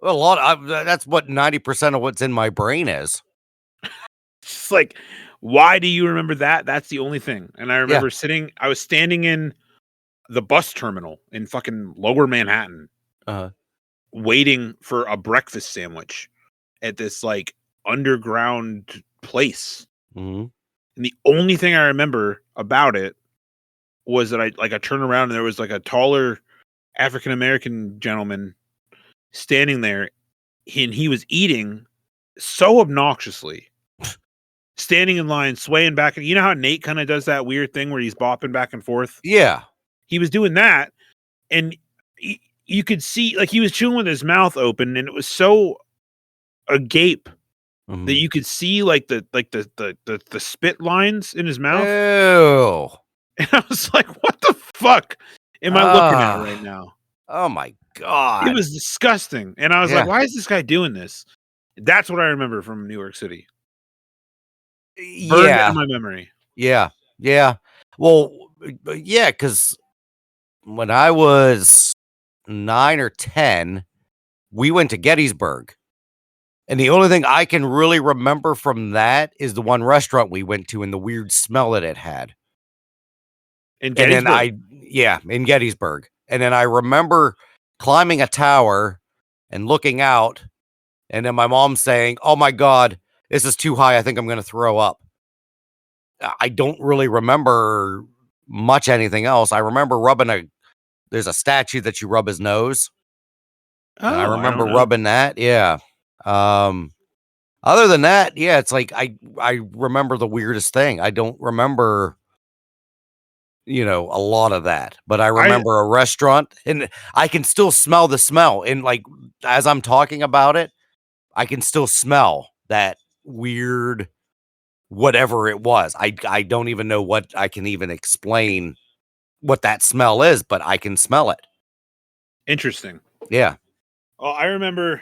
S3: That's what 90% of what's in my brain is.
S1: It's like, why do you remember that? That's the only thing. And I remember I was standing in the bus terminal in fucking Lower Manhattan, waiting for a breakfast sandwich at this like underground place.
S3: Mm-hmm.
S1: And the only thing I remember about it was that I turned around and there was like a taller African-American gentleman standing there, and he was eating so obnoxiously. Standing in line, swaying back. You know how Nate kind of does that weird thing where he's bopping back and forth?
S3: Yeah.
S1: He was doing that, and you could see, like, he was chewing with his mouth open, and it was so agape that you could see, like, the spit lines in his mouth.
S3: Ew.
S1: And I was like, what the fuck am I looking at right now?
S3: Oh, my God.
S1: It was disgusting. And I was like, why is this guy doing this? That's what I remember from New York City. Burned into my memory.
S3: Yeah. Well, yeah, because when I was 9 or 10, we went to Gettysburg. And the only thing I can really remember from that is the one restaurant we went to and the weird smell that it had.
S1: In Gettysburg?
S3: In Gettysburg. And then I remember climbing a tower and looking out, and then my mom saying, "Oh my God, this is too high. I think I'm going to throw up." I don't really remember much anything else. I remember there's a statue that you rub his nose.
S1: Oh,
S3: I remember rubbing that. Yeah. Other than that, yeah, it's like I remember the weirdest thing. I don't remember, a lot of that, but I remember a restaurant, and I can still smell the smell. And like, as I'm talking about it, I can still smell that weird, whatever it was. I don't even know what I can even explain what that smell is, but I can smell it.
S1: Interesting.
S3: Yeah.
S1: Oh, I remember.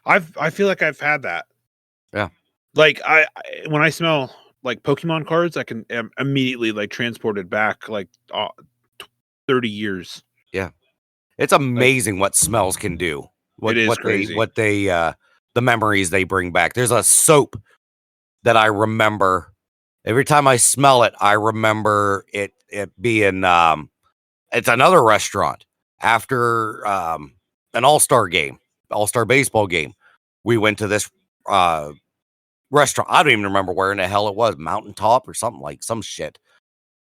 S1: I feel like I've had that.
S3: Yeah.
S1: Like when I smell like Pokemon cards, I can immediately like transported back like 30 years.
S3: Yeah. It's amazing what smells can do.
S1: It is crazy.
S3: The memories they bring back. There's a soap that I remember. Every time I smell it, I remember it being it's another restaurant after an all-star baseball game. We went to this restaurant. I don't even remember where in the hell it was, Mountaintop or something, like some shit.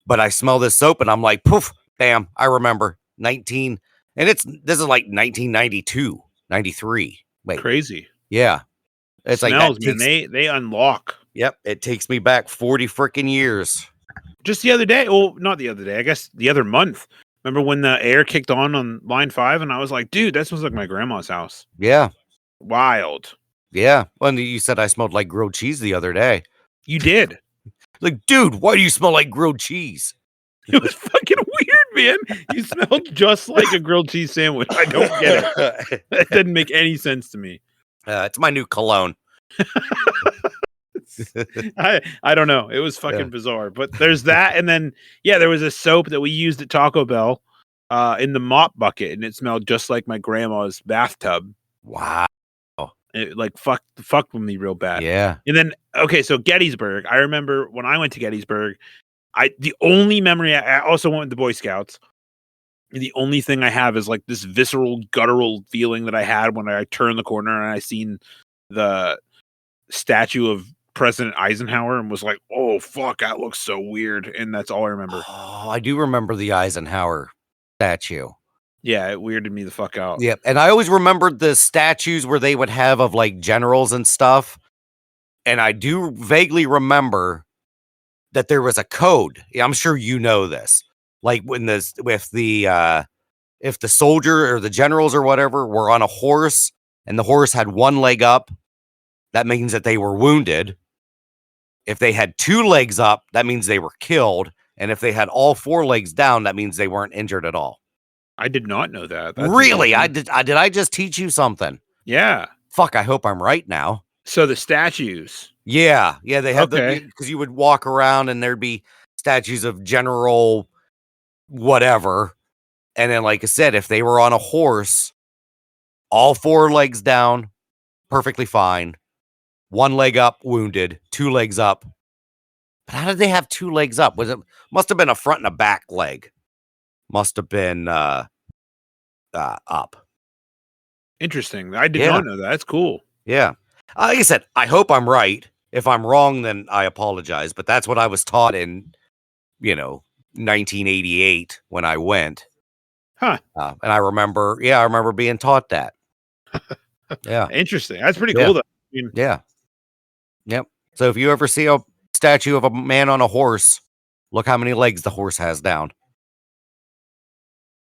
S3: But I smell this soap and I'm like, poof, bam, I remember 19. And this is like 1992, 93. Wait,
S1: Crazy.
S3: yeah. It's like that
S1: Smells, man. They unlock.
S3: Yep, it takes me back 40 freaking years.
S1: Just the other day. Well, not the other day. I guess the other month. Remember when the air kicked on line 5 and I was like, dude, that smells like my grandma's house.
S3: Yeah.
S1: Wild.
S3: Yeah. Well, you said I smelled like grilled cheese the other day.
S1: You did.
S3: Like, dude, why do you smell like grilled cheese?
S1: It was fucking weird, man. You smelled just like a grilled cheese sandwich. I don't get it. That didn't make any sense to me.
S3: It's my new cologne.
S1: I don't know. It was fucking bizarre. But there's that, and then there was a soap that we used at Taco Bell in the mop bucket, and it smelled just like my grandma's bathtub.
S3: Wow.
S1: It like fucked with me real bad.
S3: Yeah.
S1: And then so Gettysburg. I remember when I went to Gettysburg, the only memory I also went with the Boy Scouts. The only thing I have is like this visceral, guttural feeling that I had when I turned the corner and I seen the statue of President Eisenhower and was like, "Oh fuck, that looks so weird." And that's all I remember.
S3: Oh, I do remember the Eisenhower statue.
S1: Yeah, it weirded me the fuck out.
S3: Yep. And I always remembered the statues where they would have of like generals and stuff. And I do vaguely remember that there was a code. I'm sure you know this. Like when if the soldier or the generals or whatever were on a horse and the horse had one leg up, that means that they were wounded. If they had two legs up, that means they were killed. And if they had all four legs down, that means they weren't injured at all.
S1: I did not know that.
S3: Really? Did I just teach you something?
S1: Yeah.
S3: Fuck, I hope I'm right now.
S1: So the statues.
S3: Yeah, they have because you would walk around and there'd be statues of General whatever. And then, like I said, if they were on a horse, all four legs down, perfectly fine. One leg up, wounded. Two legs up. But how did they have two legs up? Must have been a front and a back leg. Must have been up.
S1: Interesting. I did not know that. That's cool.
S3: Yeah. Like I said, I hope I'm right. If I'm wrong, then I apologize. But that's what I was taught in, 1988 when I went.
S1: Huh.
S3: And I remember being taught that. Yeah.
S1: Interesting. That's pretty cool, though. I mean,
S3: yeah. Yep. So if you ever see a statue of a man on a horse, look how many legs the horse has down.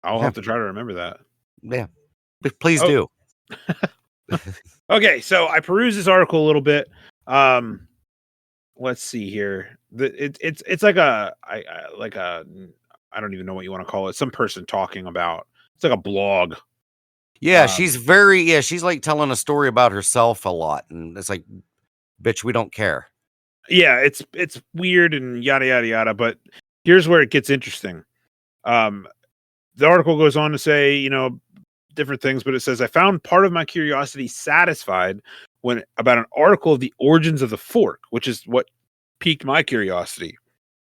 S1: I'll have to try to remember that.
S3: Yeah. Please do.
S1: Okay, so I perused this article a little bit. Let's see here. It's like I don't even know what you want to call it. Some person talking about. It's like a blog.
S3: Yeah, she's like telling a story about herself a lot, and it's like, bitch, we don't care.
S1: Yeah, it's weird and yada yada yada. But here's where it gets interesting. The article goes on to say, different things, but it says, I found part of my curiosity satisfied when about an article of the origins of the fork, which is what piqued my curiosity.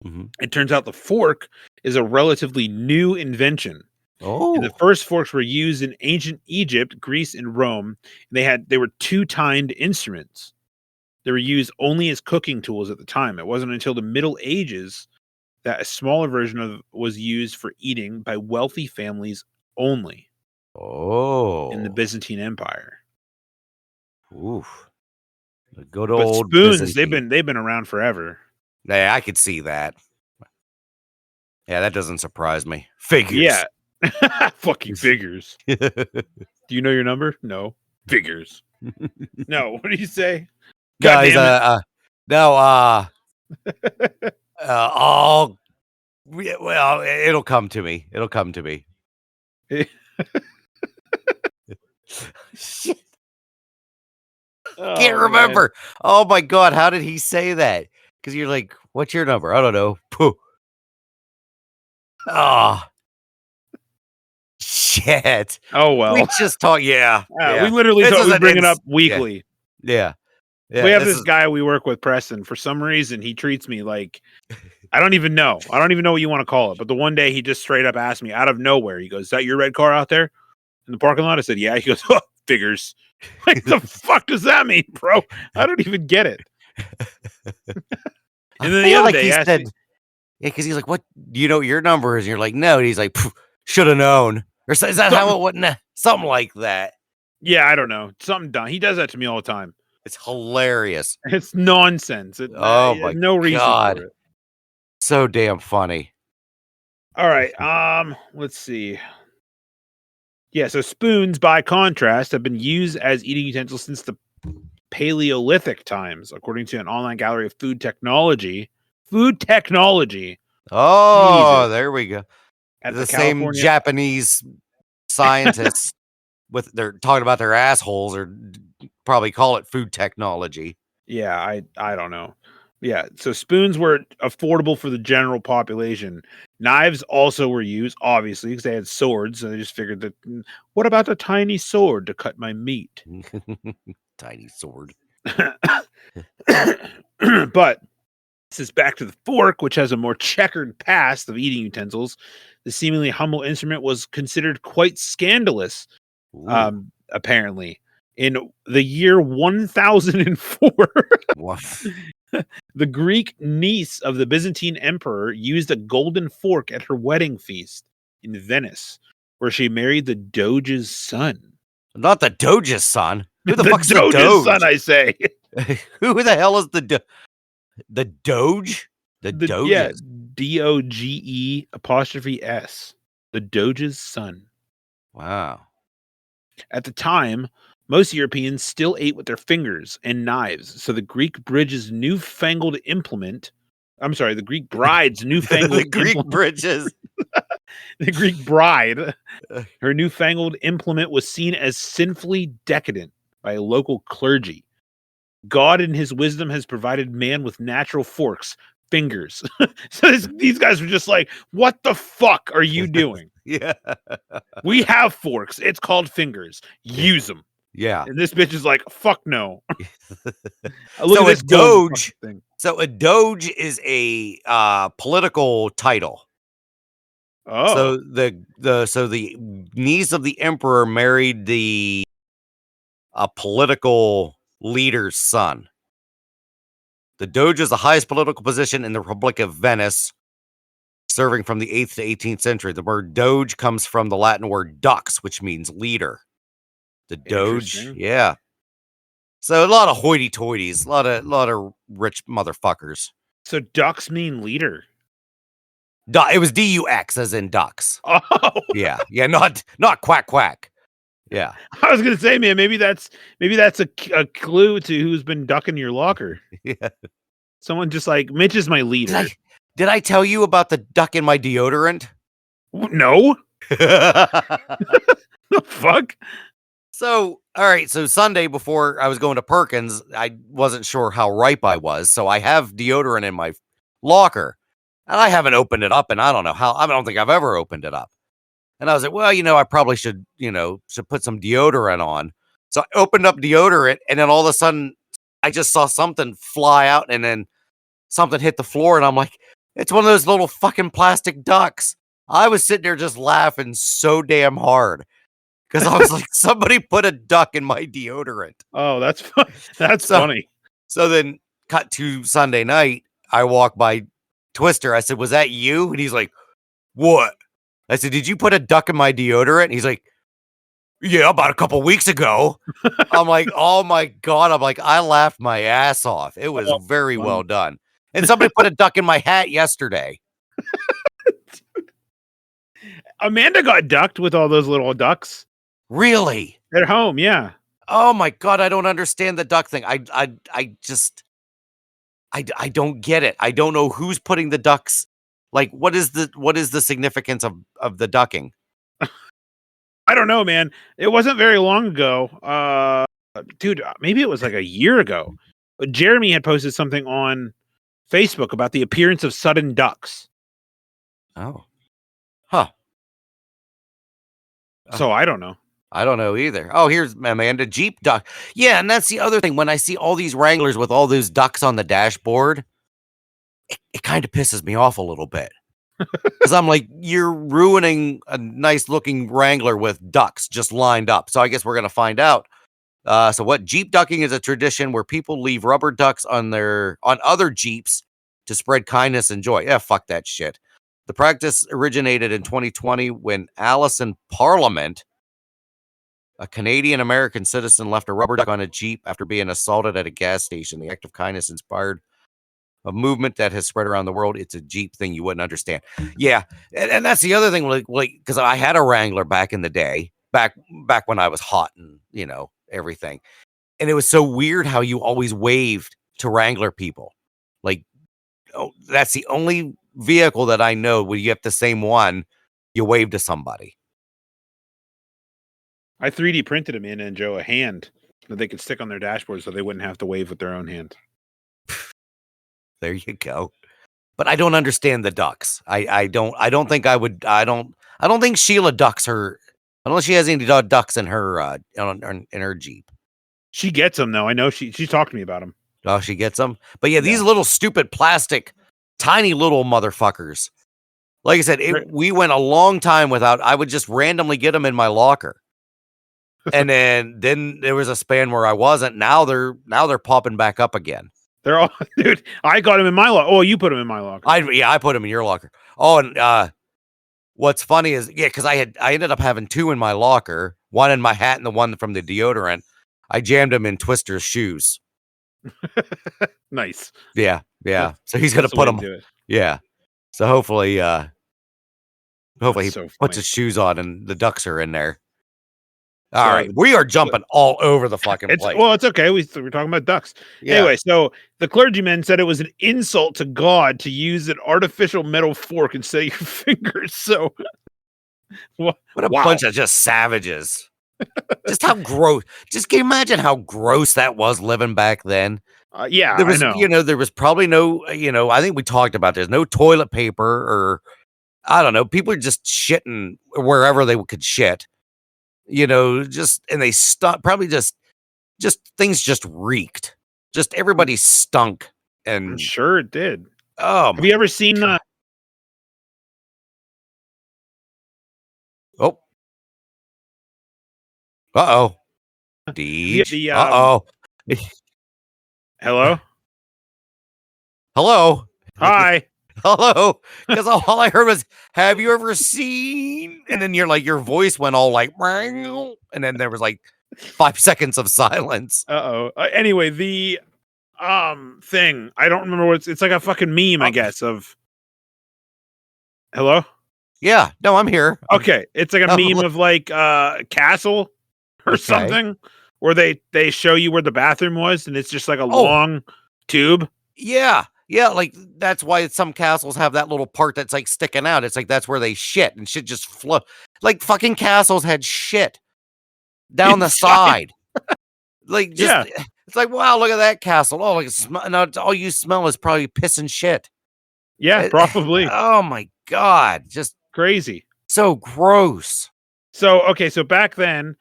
S1: Mm-hmm. It turns out the fork is a relatively new invention.
S3: Oh,
S1: and the first forks were used in ancient Egypt, Greece, and Rome. And they were two-tined instruments. They were used only as cooking tools at the time. It wasn't until the Middle Ages that a smaller version was used for eating by wealthy families only.
S3: Oh,
S1: in the Byzantine Empire.
S3: Oof. The good old
S1: spoons,
S3: Byzantine.
S1: they've been around forever.
S3: Yeah, I could see that. Yeah, that doesn't surprise me. Figures.
S1: Yeah. Fucking figures. Do you know your number? No. Figures. No, what do you say?
S3: Guys, well, it'll come to me. It'll come to me. Shit. Can't remember. Man. Oh my god, how did he say that? Because you're like, what's your number? I don't know. Pooh. Oh. Shit.
S1: Oh well.
S3: We just talk. Yeah.
S1: We literally we bring it up weekly.
S3: Yeah.
S1: We have this guy we work with, Preston. For some reason, he treats me like I don't even know. I don't even know what you want to call it. But the one day he just straight up asked me out of nowhere. He goes, "Is that your red car out there in the parking lot?" I said, "Yeah." He goes, "Oh, figures." Like, the fuck does that mean, bro? I don't even get it.
S3: I
S1: And then the
S3: feel
S1: other
S3: like
S1: day,
S3: he
S1: asked
S3: said,
S1: me,
S3: yeah, because he's like, "What? Do you know what your number is?" And you're like, "No." And he's like, "Should have known," or is that how
S1: something,
S3: it wouldn't? Something like that.
S1: yeah, I don't know, something dumb. He does that to me all the time.
S3: It's hilarious.
S1: It's nonsense.
S3: Oh my
S1: No reason for
S3: god,
S1: it.
S3: so damn funny.
S1: All right. Let's see. Yeah, so spoons, by contrast, have been used as eating utensils since the Paleolithic times, according to an online gallery of food technology. Food technology.
S3: Oh,
S1: Jesus.
S3: there we go.
S1: At the
S3: The same
S1: California.
S3: Japanese scientists with they're talking about their assholes or probably call it food technology.
S1: Yeah, I don't know. Yeah, so spoons were affordable for the general population. Knives also were used, obviously, because they had swords. So they just figured that, what about a tiny sword to cut my meat?
S3: Tiny sword.
S1: But this is back to the fork, which has a more checkered past of eating utensils. The seemingly humble instrument was considered quite scandalous,
S3: Ooh.
S1: apparently. In the year 1004,
S3: What?
S1: the Greek niece of the Byzantine emperor used a golden fork at her wedding feast in Venice, where she married the Doge's son.
S3: Not the Doge's son. Who the
S1: The
S3: fuck's the
S1: Doge's son,
S3: Doge?
S1: I say.
S3: Who the hell is the Doge? The
S1: Yeah,
S3: Doge's.
S1: Doge''S. The Doge's son.
S3: Wow.
S1: At the time, most Europeans still ate with their fingers and knives, so the Greek bride's newfangled implement. I'm sorry, the Greek bride's
S3: The
S1: newfangled
S3: Greek
S1: implement.
S3: bridges.
S1: The Greek bride, her newfangled implement was seen as sinfully decadent by local clergy. God, in his wisdom, has provided man with natural forks, fingers. So these guys were just like, what the fuck are you doing?
S3: Yeah.
S1: We have forks. It's called fingers. Use them.
S3: Yeah.
S1: And this bitch is like, fuck no. Look
S3: So
S1: at
S3: a
S1: this golden fucking
S3: Doge.
S1: thing.
S3: So a Doge is a political title.
S1: Oh,
S3: So the niece of the emperor married the a political leader's son. The Doge is the highest political position in the Republic of Venice, serving from the 8th to 18th century. The word Doge comes from the Latin word dux, which means leader. The Doge,
S1: interesting.
S3: yeah. So a lot of hoity-toities, a lot of rich motherfuckers.
S1: So ducks mean leader.
S3: It was DUX as in ducks.
S1: Oh,
S3: Yeah, not quack quack. Yeah,
S1: I was gonna say, man, maybe that's a clue to who's been ducking your locker.
S3: yeah.
S1: Someone just like Mitch is my leader.
S3: Did I tell you about the duck in my deodorant?
S1: No, the fuck.
S3: So, all right. So Sunday before I was going to Perkins, I wasn't sure how ripe I was. So I have deodorant in my locker and I haven't opened it up. And I don't know how, I don't think I've ever opened it up. And I was like, well, I probably should put some deodorant on. So I opened up deodorant and then all of a sudden I just saw something fly out and then something hit the floor. And I'm like, it's one of those little fucking plastic ducks. I was sitting there just laughing so damn hard. Because I was like, somebody put a duck in my deodorant.
S1: Oh, that's that's
S3: So-
S1: funny.
S3: So then, cut to Sunday night, I walk by Twister. I said, was that you? And he's like, what? I said, did you put a duck in my deodorant? He's like, yeah, about a couple weeks ago. I'm like, oh my God. I'm like, I laughed my ass off. It was very
S1: fun.
S3: well done. And somebody put a duck in my hat yesterday.
S1: Amanda got ducked with all those little ducks
S3: Really?
S1: at home. Yeah.
S3: Oh my God. I don't understand the duck thing. I don't get it. I don't know who's putting the ducks. Like, what is the significance of the ducking?
S1: I don't know, man. It wasn't very long ago. Dude, maybe it was like a year ago. But Jeremy had posted something on Facebook about the appearance of sudden ducks.
S3: Oh, huh.
S1: So I don't know.
S3: I don't know either. Oh, here's Amanda Jeep duck. Yeah, and that's the other thing. When I see all these Wranglers with all those ducks on the dashboard, it kind of pisses me off a little bit. Because I'm like, you're ruining a nice looking Wrangler with ducks just lined up. So I guess we're going to find out So what? Jeep ducking is a tradition where people leave rubber ducks on other Jeeps to spread kindness and joy. Yeah, fuck that shit. The practice originated in 2020 when Allison Parliament, a Canadian American citizen, left a rubber duck on a Jeep after being assaulted at a gas station. The act of kindness inspired a movement that has spread around the world. It's a Jeep thing you wouldn't understand. Yeah, and that's the other thing, like because I had a Wrangler back in the day, back when I was hot and everything, and it was so weird how you always waved to Wrangler people. Like, oh, that's the only vehicle that I know where you have the same one, you wave to somebody.
S1: I 3D printed them in Joe a hand that they could stick on their dashboard so they wouldn't have to wave with their own hand.
S3: There you go. But I don't understand the ducks. I don't think I would. I don't think Sheila ducks her unless she has any ducks in her in her Jeep.
S1: She gets them though. I know she talked to me about them.
S3: Oh, she gets them. But yeah, these little stupid plastic, tiny little motherfuckers. Like I said, we went a long time without. I would just randomly get them in my locker, and then there was a span where I wasn't. Now they're popping back up again.
S1: They're all, dude. I got them in my locker. Oh, you put them in my locker.
S3: I put them in your locker. Oh, and what's funny is because I ended up having two in my locker, one in my hat and the one from the deodorant. I jammed them in Twister's shoes.
S1: Nice.
S3: Yeah. So he's gonna put them. Yeah. So hopefully he puts his shoes on and the ducks are in there. All right, we are jumping all over the fucking place.
S1: Well, it's okay. We're talking about ducks. Yeah. Anyway, so the clergyman said it was an insult to God to use an artificial metal fork instead of your fingers. So,
S3: what a bunch of just savages. Just how gross. Just can you imagine how gross that was living back then?
S1: Yeah,
S3: there was,
S1: I know.
S3: There was probably no, I think we talked about this. No toilet paper, or I don't know. People are just shitting wherever they could shit. And they probably just things just reeked. Just everybody stunk. And
S1: I'm sure it did.
S3: Oh,
S1: have you ever seen
S3: oh. Uh-oh. Uh-oh.
S1: Hello?
S3: Hello?
S1: Hi.
S3: Hello? Because all I heard was, have you ever seen? And then your voice went all like, and then there was like 5 seconds of silence.
S1: Anyway, the thing, I don't remember what it's like a fucking meme, I guess, of hello?
S3: Yeah, no, I'm here.
S1: Okay. It's like a meme of like castle or something where they show you where the bathroom was and it's just like a long tube.
S3: Yeah. Yeah, like that's why some castles have that little part that's like sticking out. It's like that's where they shit and shit just flow. Like fucking castles had shit down the side. Like just it's like, wow, look at that castle. Oh, like all you smell is probably piss and shit.
S1: Yeah, probably.
S3: Oh my God. Just
S1: crazy.
S3: So gross.
S1: So back then,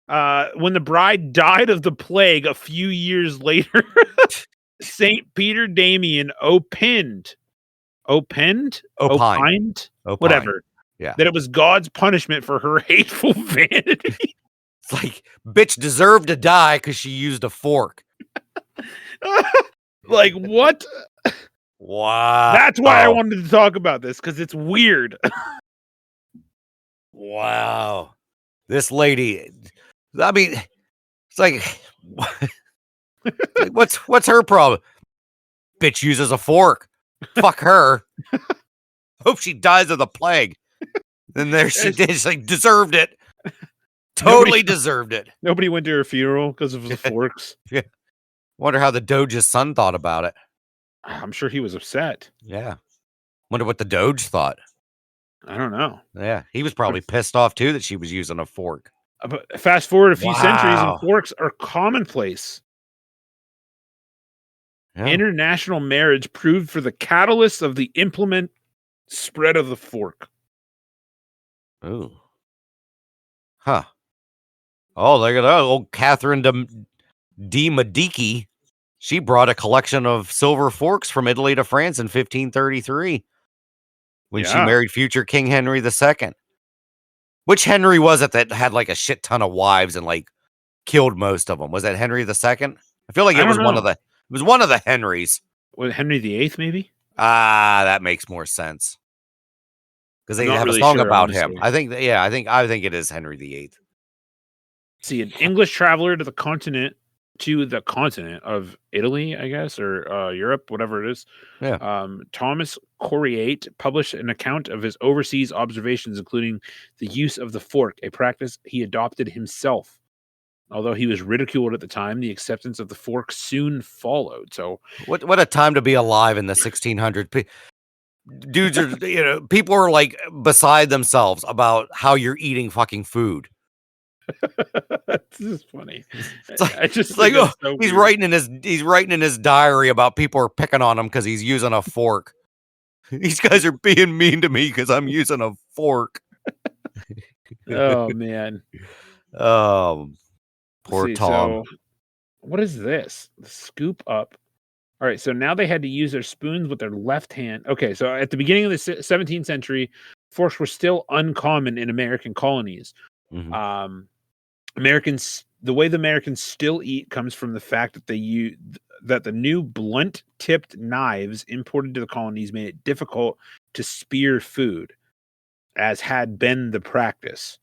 S1: when the bride died of the plague a few years later, Saint Peter Damian opined, whatever.
S3: Yeah.
S1: That it was God's punishment for her hateful vanity.
S3: It's like, bitch deserved to die because she used a fork.
S1: Like, what?
S3: Wow.
S1: That's why I wanted to talk about this, because it's weird.
S3: Wow. This lady, I mean, it's like, what's her problem? Bitch uses a fork. Fuck her. Hope she dies of the plague. And there she did. She deserved it. Totally deserved it.
S1: Nobody went to her funeral because of the forks.
S3: Yeah. Wonder how the Doge's son thought about it.
S1: I'm sure he was upset.
S3: Yeah. Wonder what the Doge thought.
S1: I don't know.
S3: Yeah. He was probably pissed off too that she was using a fork.
S1: But fast forward a few centuries and forks are commonplace. Yeah. International marriage proved for the catalyst of the implement spread of the fork.
S3: Ooh. Huh. Oh, look at that. Old Catherine de Medici. She brought a collection of silver forks from Italy to France in 1533 when she married future King Henry II. Which Henry was it that had like a shit ton of wives and like killed most of them? Was that Henry II? I feel like
S1: I
S3: it was
S1: don't
S3: one of
S1: know.
S3: the Henrys.
S1: Was Henry VIII maybe?
S3: Ah, that makes more sense because
S1: I'm
S3: they
S1: not
S3: have a
S1: really
S3: song
S1: sure,
S3: about him.
S1: honestly.
S3: I think, yeah, I think it is Henry VIII.
S1: See, an English traveler to the continent of Italy, I guess, or Europe, whatever it is.
S3: Yeah.
S1: Thomas Coriate published an account of his overseas observations, including the use of the fork, a practice he adopted himself. Although he was ridiculed at the time, the acceptance of the fork soon followed. So,
S3: What a time to be alive in the 1600s. Dudes are, people are like beside themselves about how you're eating fucking food.
S1: this is funny.
S3: It's like,
S1: I just
S3: it's like,
S1: think
S3: oh,
S1: that's so
S3: he's
S1: weird.
S3: writing in his diary about people are picking on him because he's using a fork. These guys are being mean to me because I'm using a fork.
S1: Oh man.
S3: Oh,
S1: Let's
S3: poor
S1: see.
S3: Tom.
S1: So, what is this? The scoop up. All right, so now they had to use their spoons with their left hand. Okay, so at the beginning of the 17th century, forks were still uncommon in American colonies.
S3: Mhm.
S1: The way the Americans still eat comes from the fact that the new blunt-tipped knives imported to the colonies made it difficult to spear food, as had been the practice.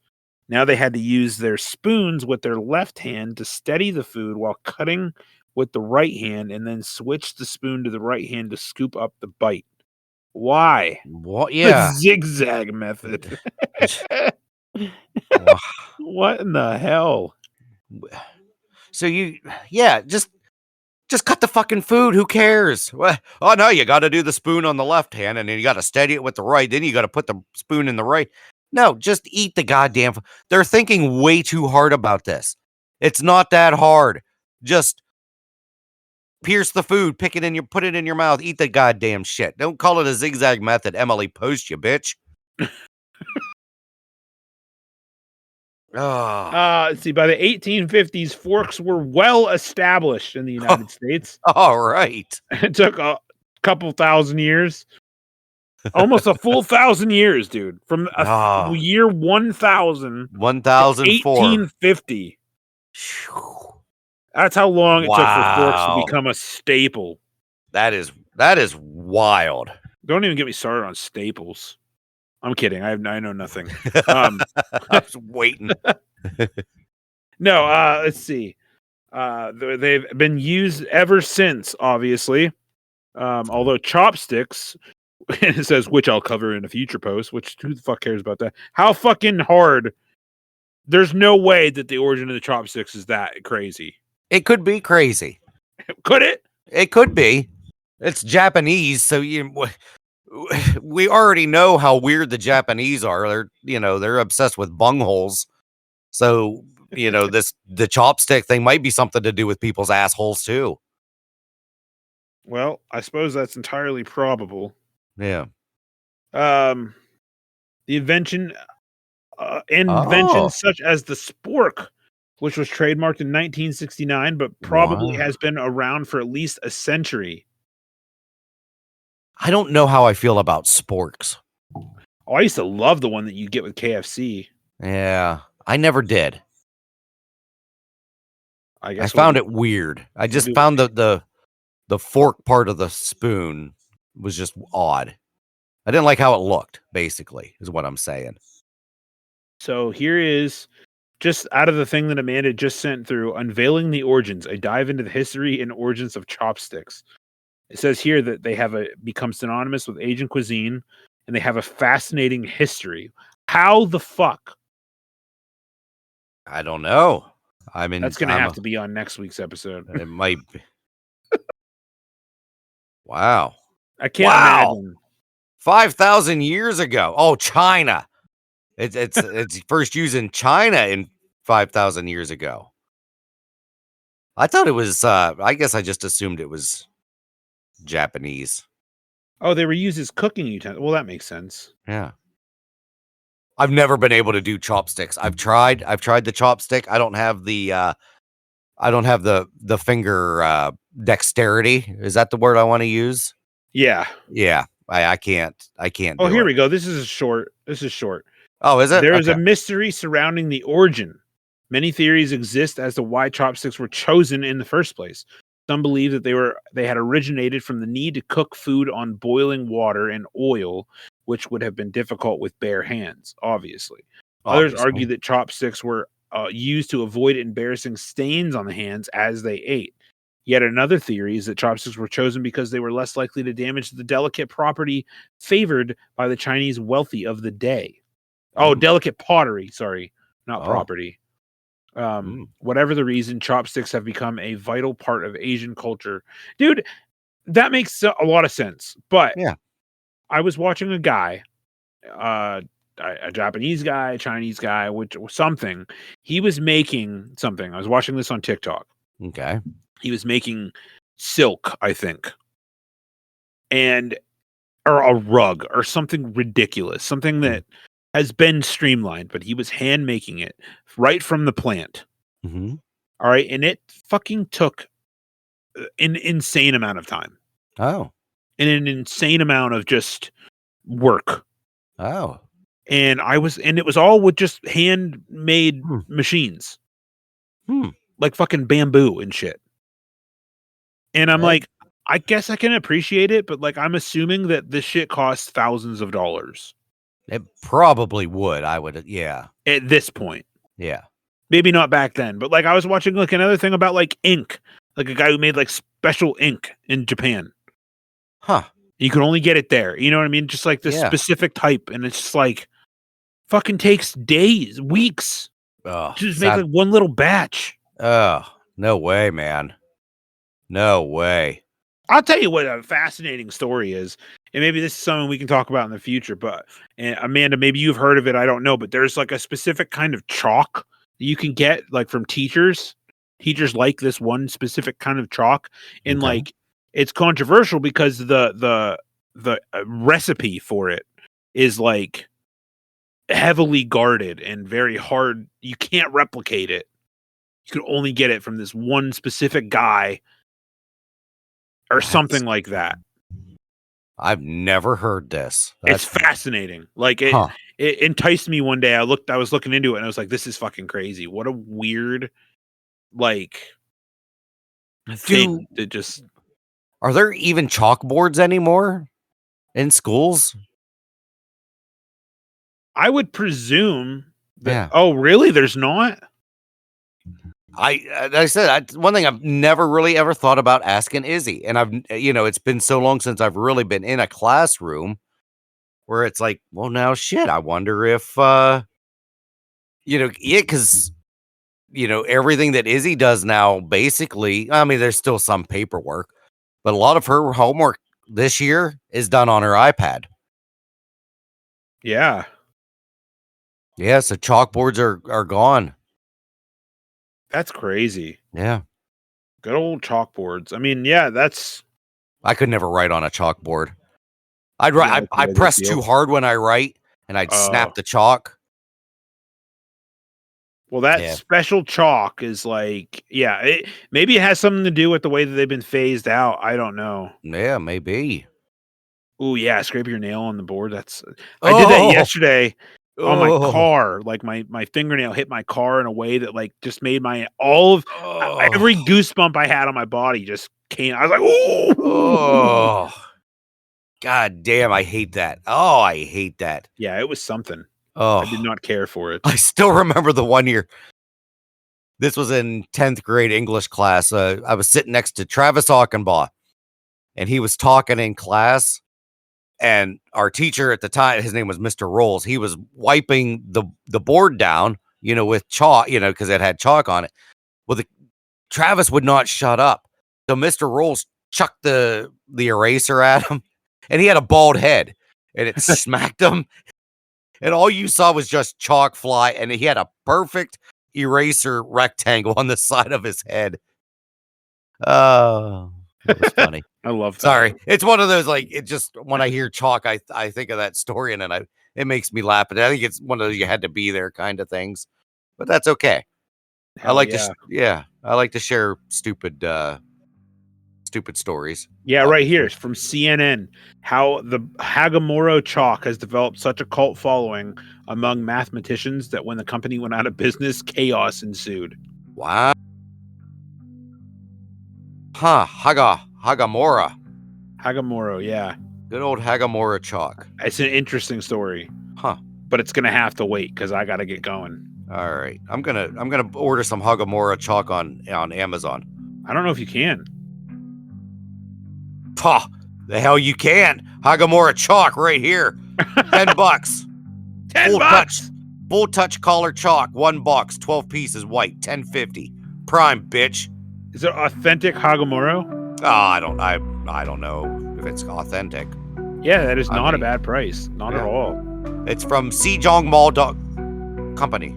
S1: Now they had to use their spoons with their left hand to steady the food while cutting with the right hand, and then switch the spoon to the right hand to scoop up the bite. Why?
S3: What?
S1: The
S3: Yeah.
S1: zigzag method.
S3: Wow.
S1: What in the hell?
S3: So just cut the fucking food. Who cares? Oh no, you got to do the spoon on the left hand, and then you got to steady it with the right. Then you got to put the spoon in the right. No, just eat the goddamn. They're thinking way too hard about this. It's not that hard. Just pierce the food, put it in your mouth, eat the goddamn shit. Don't call it a zigzag method, Emily Post, you bitch. Oh,
S1: Let's see. By the 1850s, forks were well established in the United States.
S3: all right.
S1: It took a couple thousand years, almost a full 1,000 years, dude, from
S3: Oh,
S1: year 1000 to
S3: 1004.
S1: 1850. That's how long it took for forks to
S3: Wow.
S1: become a staple.
S3: That is wild.
S1: Don't even get me started on staples. I'm kidding. I know nothing. Um,
S3: I was waiting.
S1: no, let's see. They've been used ever since, obviously. Although chopsticks, and it says, which I'll cover in a future post, which who the fuck cares about that? How fucking hard? There's no way that the origin of the chopsticks is that crazy.
S3: It could be crazy.
S1: Could it?
S3: It could be. It's Japanese, so we already know how weird the Japanese are. They're obsessed with bungholes. So, the chopstick thing might be something to do with people's assholes too.
S1: Well, I suppose that's entirely probable.
S3: Yeah.
S1: The inventions
S3: Oh.
S1: such as the spork, which was trademarked in 1969, but probably
S3: Wow.
S1: has been around for at least a century.
S3: I don't know how I feel about sporks.
S1: Oh, I used to love the one that you get with KFC.
S3: Yeah. I never did.
S1: I
S3: I
S1: guess
S3: found it weird. I just
S1: do-
S3: found the fork part of the spoon was just odd. I didn't like how it looked, basically, is what I'm saying.
S1: So here is just out of the thing that Amanda just sent through, unveiling the origins, a dive into the history and origins of chopsticks. It says here that they have become synonymous with Asian cuisine, and they have a fascinating history. How the fuck?
S3: I don't know. I mean,
S1: That's going to have to be on next week's episode.
S3: it might be. Wow.
S1: I can't imagine.
S3: 5,000 years ago. Oh, China. It's first used in China in 5,000 years ago. I thought it was I guess I just assumed it was Japanese.
S1: Oh, they were used as cooking utensils. Well, that makes sense.
S3: Yeah. I've never been able to do chopsticks. I've tried the chopstick. I don't have the finger dexterity. Is that the word I want to use?
S1: Yeah.
S3: Yeah. I can't
S1: Oh,
S3: do
S1: here
S3: it.
S1: we go. This is short.
S3: Oh, is it?
S1: There is
S3: Okay.
S1: a mystery surrounding the origin Many theories exist as to why chopsticks were chosen in the first place. Some believe that they had originated from the need to cook food on boiling water and oil, which would have been difficult with bare hands, obviously. Others argue
S3: Obviously.
S1: that chopsticks were used to avoid embarrassing stains on the hands as they ate. Yet another theory is that chopsticks were chosen because they were less likely to damage the delicate property favored by the Chinese wealthy of the day. Oh,
S3: Mm.
S1: delicate pottery, sorry, not
S3: Oh.
S1: property.
S3: Mm.
S1: Whatever the reason, chopsticks have become a vital part of Asian culture. Dude, that makes a lot of sense. But
S3: Yeah.
S1: I was watching a guy, uh, a Japanese guy, a Chinese guy, which was something. He was making something. I was watching this on TikTok.
S3: Okay.
S1: He was making silk, I think, and or a rug or something ridiculous, something
S3: Mm.
S1: that has been streamlined, but he was hand making it right from the plant.
S3: Mm-hmm.
S1: All right, and it fucking took an insane amount of time
S3: Oh.
S1: and an insane amount of just work.
S3: Oh.
S1: And it was all with just handmade
S3: Hmm.
S1: machines,
S3: Hmm.
S1: like fucking bamboo and shit. And I'm
S3: That,
S1: like, I guess I can appreciate it, but like, I'm assuming that this shit costs thousands of dollars
S3: it probably would. I would. Yeah.
S1: at this point.
S3: Yeah.
S1: Maybe not back then, but like, I was watching like another thing about like ink, like a guy who made like special ink in Japan.
S3: Huh.
S1: You can only get it there. You know what I mean? Just like this
S3: Yeah.
S1: specific type. And it's just like, fucking takes days, weeks
S3: Oh.
S1: to just make like one little batch.
S3: Oh. No way, man. No way.
S1: I'll tell you what a fascinating story is. And maybe this is something we can talk about in the future. But and Amanda, maybe you've heard of it. I don't know. But there's like a specific kind of chalk that you can get like from teachers. Teachers like this one specific kind of chalk. And
S3: Okay.
S1: like it's controversial because the recipe for it is like heavily guarded and very hard. You can't replicate it. You can only get it from this one specific guy or
S3: That's-
S1: something like that.
S3: I've never heard this.
S1: It's fascinating. Like it,
S3: Huh.
S1: it enticed me one day. I was looking into it and I was like, this is fucking crazy. What a weird, like, thing to just.
S3: Are there even chalkboards anymore in schools?
S1: I would presume that.
S3: Yeah.
S1: Oh, really? There's not?
S3: I said, one thing I've never really ever thought about asking Izzy, and it's been so long since I've really been in a classroom where it's like, well, now shit, I wonder if, because, everything that Izzy does now, basically, I mean, there's still some paperwork, but a lot of her homework this year is done on her iPad.
S1: Yeah.
S3: Yeah, so chalkboards are gone.
S1: That's crazy.
S3: Yeah.
S1: Good old chalkboards. I mean, yeah, that's.
S3: I could never write on a chalkboard. I'd
S1: Yeah,
S3: write.
S1: it's
S3: I
S1: no big
S3: press
S1: deal.
S3: too hard when I write, and I'd snap the chalk.
S1: Well, that
S3: Yeah.
S1: special chalk is like, yeah, maybe it has something to do with the way that they've been phased out. I don't know.
S3: Yeah, maybe.
S1: Oh yeah, scrape your nail on the board. I did that yesterday on my car. Like my fingernail hit my car in a way that like just made my every goosebump I had on my body just came. I was like, oh,
S3: Oh, God damn! I hate that. Oh, I hate that.
S1: Yeah, it was something.
S3: Oh,
S1: I did not care for it.
S3: I still remember the one year. This was in 10th grade English class. I was sitting next to Travis Ockenbaugh, and he was talking in class. And our teacher at the time, his name was Mr. Rolls. He was wiping the board down, with chalk, because it had chalk on it. Well, Travis would not shut up. So Mr. Rolls chucked the eraser at him, and he had a bald head, and it smacked him. And all you saw was just chalk fly, and he had a perfect eraser rectangle on the side of his head. Oh, that was funny.
S1: I love that.
S3: Sorry. It's one of those, like, it just, when I hear chalk, I think of that story, and then it makes me laugh. And I think it's one of those you had to be there kind of things, but that's okay.
S1: Hell
S3: I like
S1: yeah.
S3: I like to share stupid stupid stories.
S1: Yeah, right here. It's from CNN. How the Hagamoro chalk has developed such a cult following among mathematicians that when the company went out of business, chaos ensued.
S3: Wow. Huh. Hagamora.
S1: Hagamoro, yeah.
S3: Good old Hagamora chalk.
S1: It's an interesting story.
S3: Huh.
S1: But it's gonna have to wait because I gotta get going.
S3: All right. I'm gonna order some Hagamora chalk on Amazon.
S1: I don't know if you can.
S3: Pah, the hell you can. Hagamora chalk right here. $10.
S1: $10.
S3: Full touch collar chalk, 1 box, 12 pieces, white, $10.50. Prime, bitch.
S1: Is it authentic Hagamoro?
S3: Oh, I don't know if it's authentic.
S1: Yeah, that is not a bad price. Not at
S3: yeah.
S1: all.
S3: It's from Sejong Mall Company.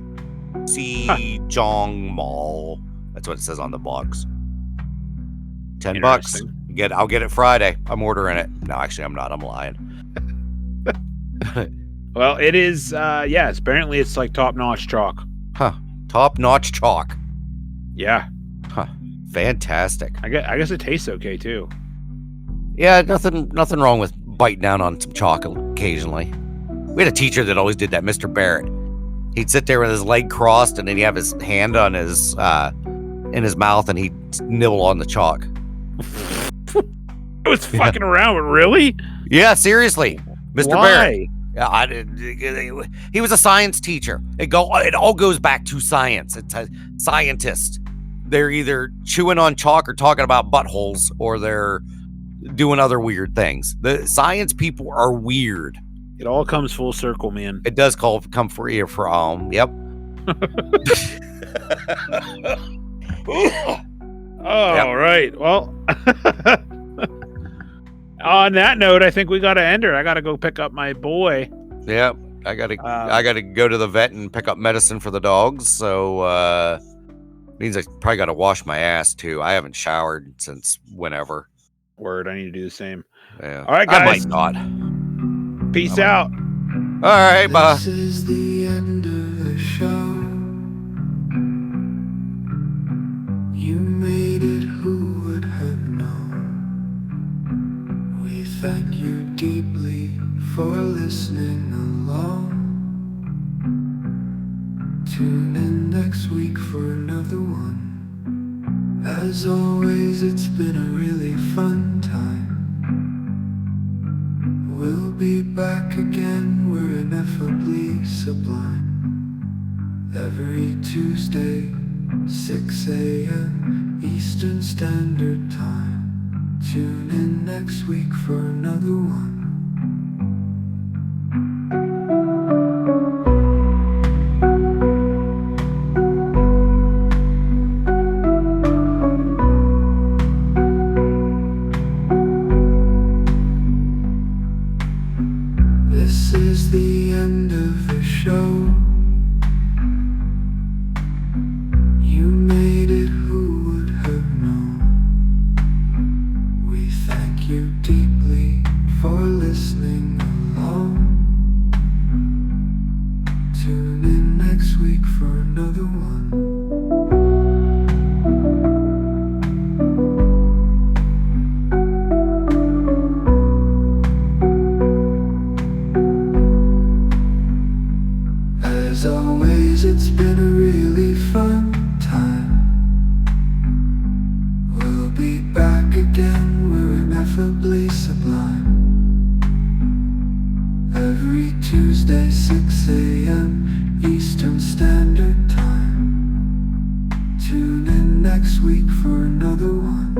S3: Sejong Mall. That's what it says on the box. $10. I'll get it Friday. I'm ordering it. No, actually, I'm not. I'm lying.
S1: Well, it is. Yes, apparently it's like top-notch chalk.
S3: Huh. Top-notch chalk.
S1: Yeah.
S3: Huh. Fantastic.
S1: I guess it tastes okay too.
S3: Yeah, nothing wrong with biting down on some chalk occasionally. We had a teacher that always did that, Mr. Barrett. He'd sit there with his leg crossed, and then he'd have his hand on his in his mouth, and he'd nibble on the chalk.
S1: I was fucking around, but really?
S3: Yeah, seriously, Mr.
S1: Why?
S3: Barrett. Yeah, he was a science teacher. It all goes back to science. It's a scientist. They're either chewing on chalk or talking about buttholes, or they're doing other weird things. The science people are weird.
S1: It all comes full circle, man.
S3: It does come for you from. Yep.
S1: All right. Well, on that note, I think we got to end her. I got to go pick up my boy.
S3: Yep. I gotta go to the vet and pick up medicine for the dogs. So means I probably got to wash my ass too. I haven't showered since whenever.
S1: Word. I need to do the same.
S3: Yeah.
S1: All right, guys.
S3: I might not.
S1: Peace out.
S3: All right, bye.
S2: This is the end of the show. You made it, who would have known? We thank you deeply for listening along. Tune in next week for another one. As always, it's been a really fun time. We'll be back again, we're ineffably sublime. Every Tuesday, 6 a.m. Eastern Standard Time. Tune in next week for another one. This is the end of the show. You made it, who would have known? We thank you deeply for listening along. Tune in next week for another one. As always, it's been a really fun time. We'll be back again, we're ineffably sublime. Every Tuesday, 6 a.m. Eastern Standard Time. Tune in next week for another one.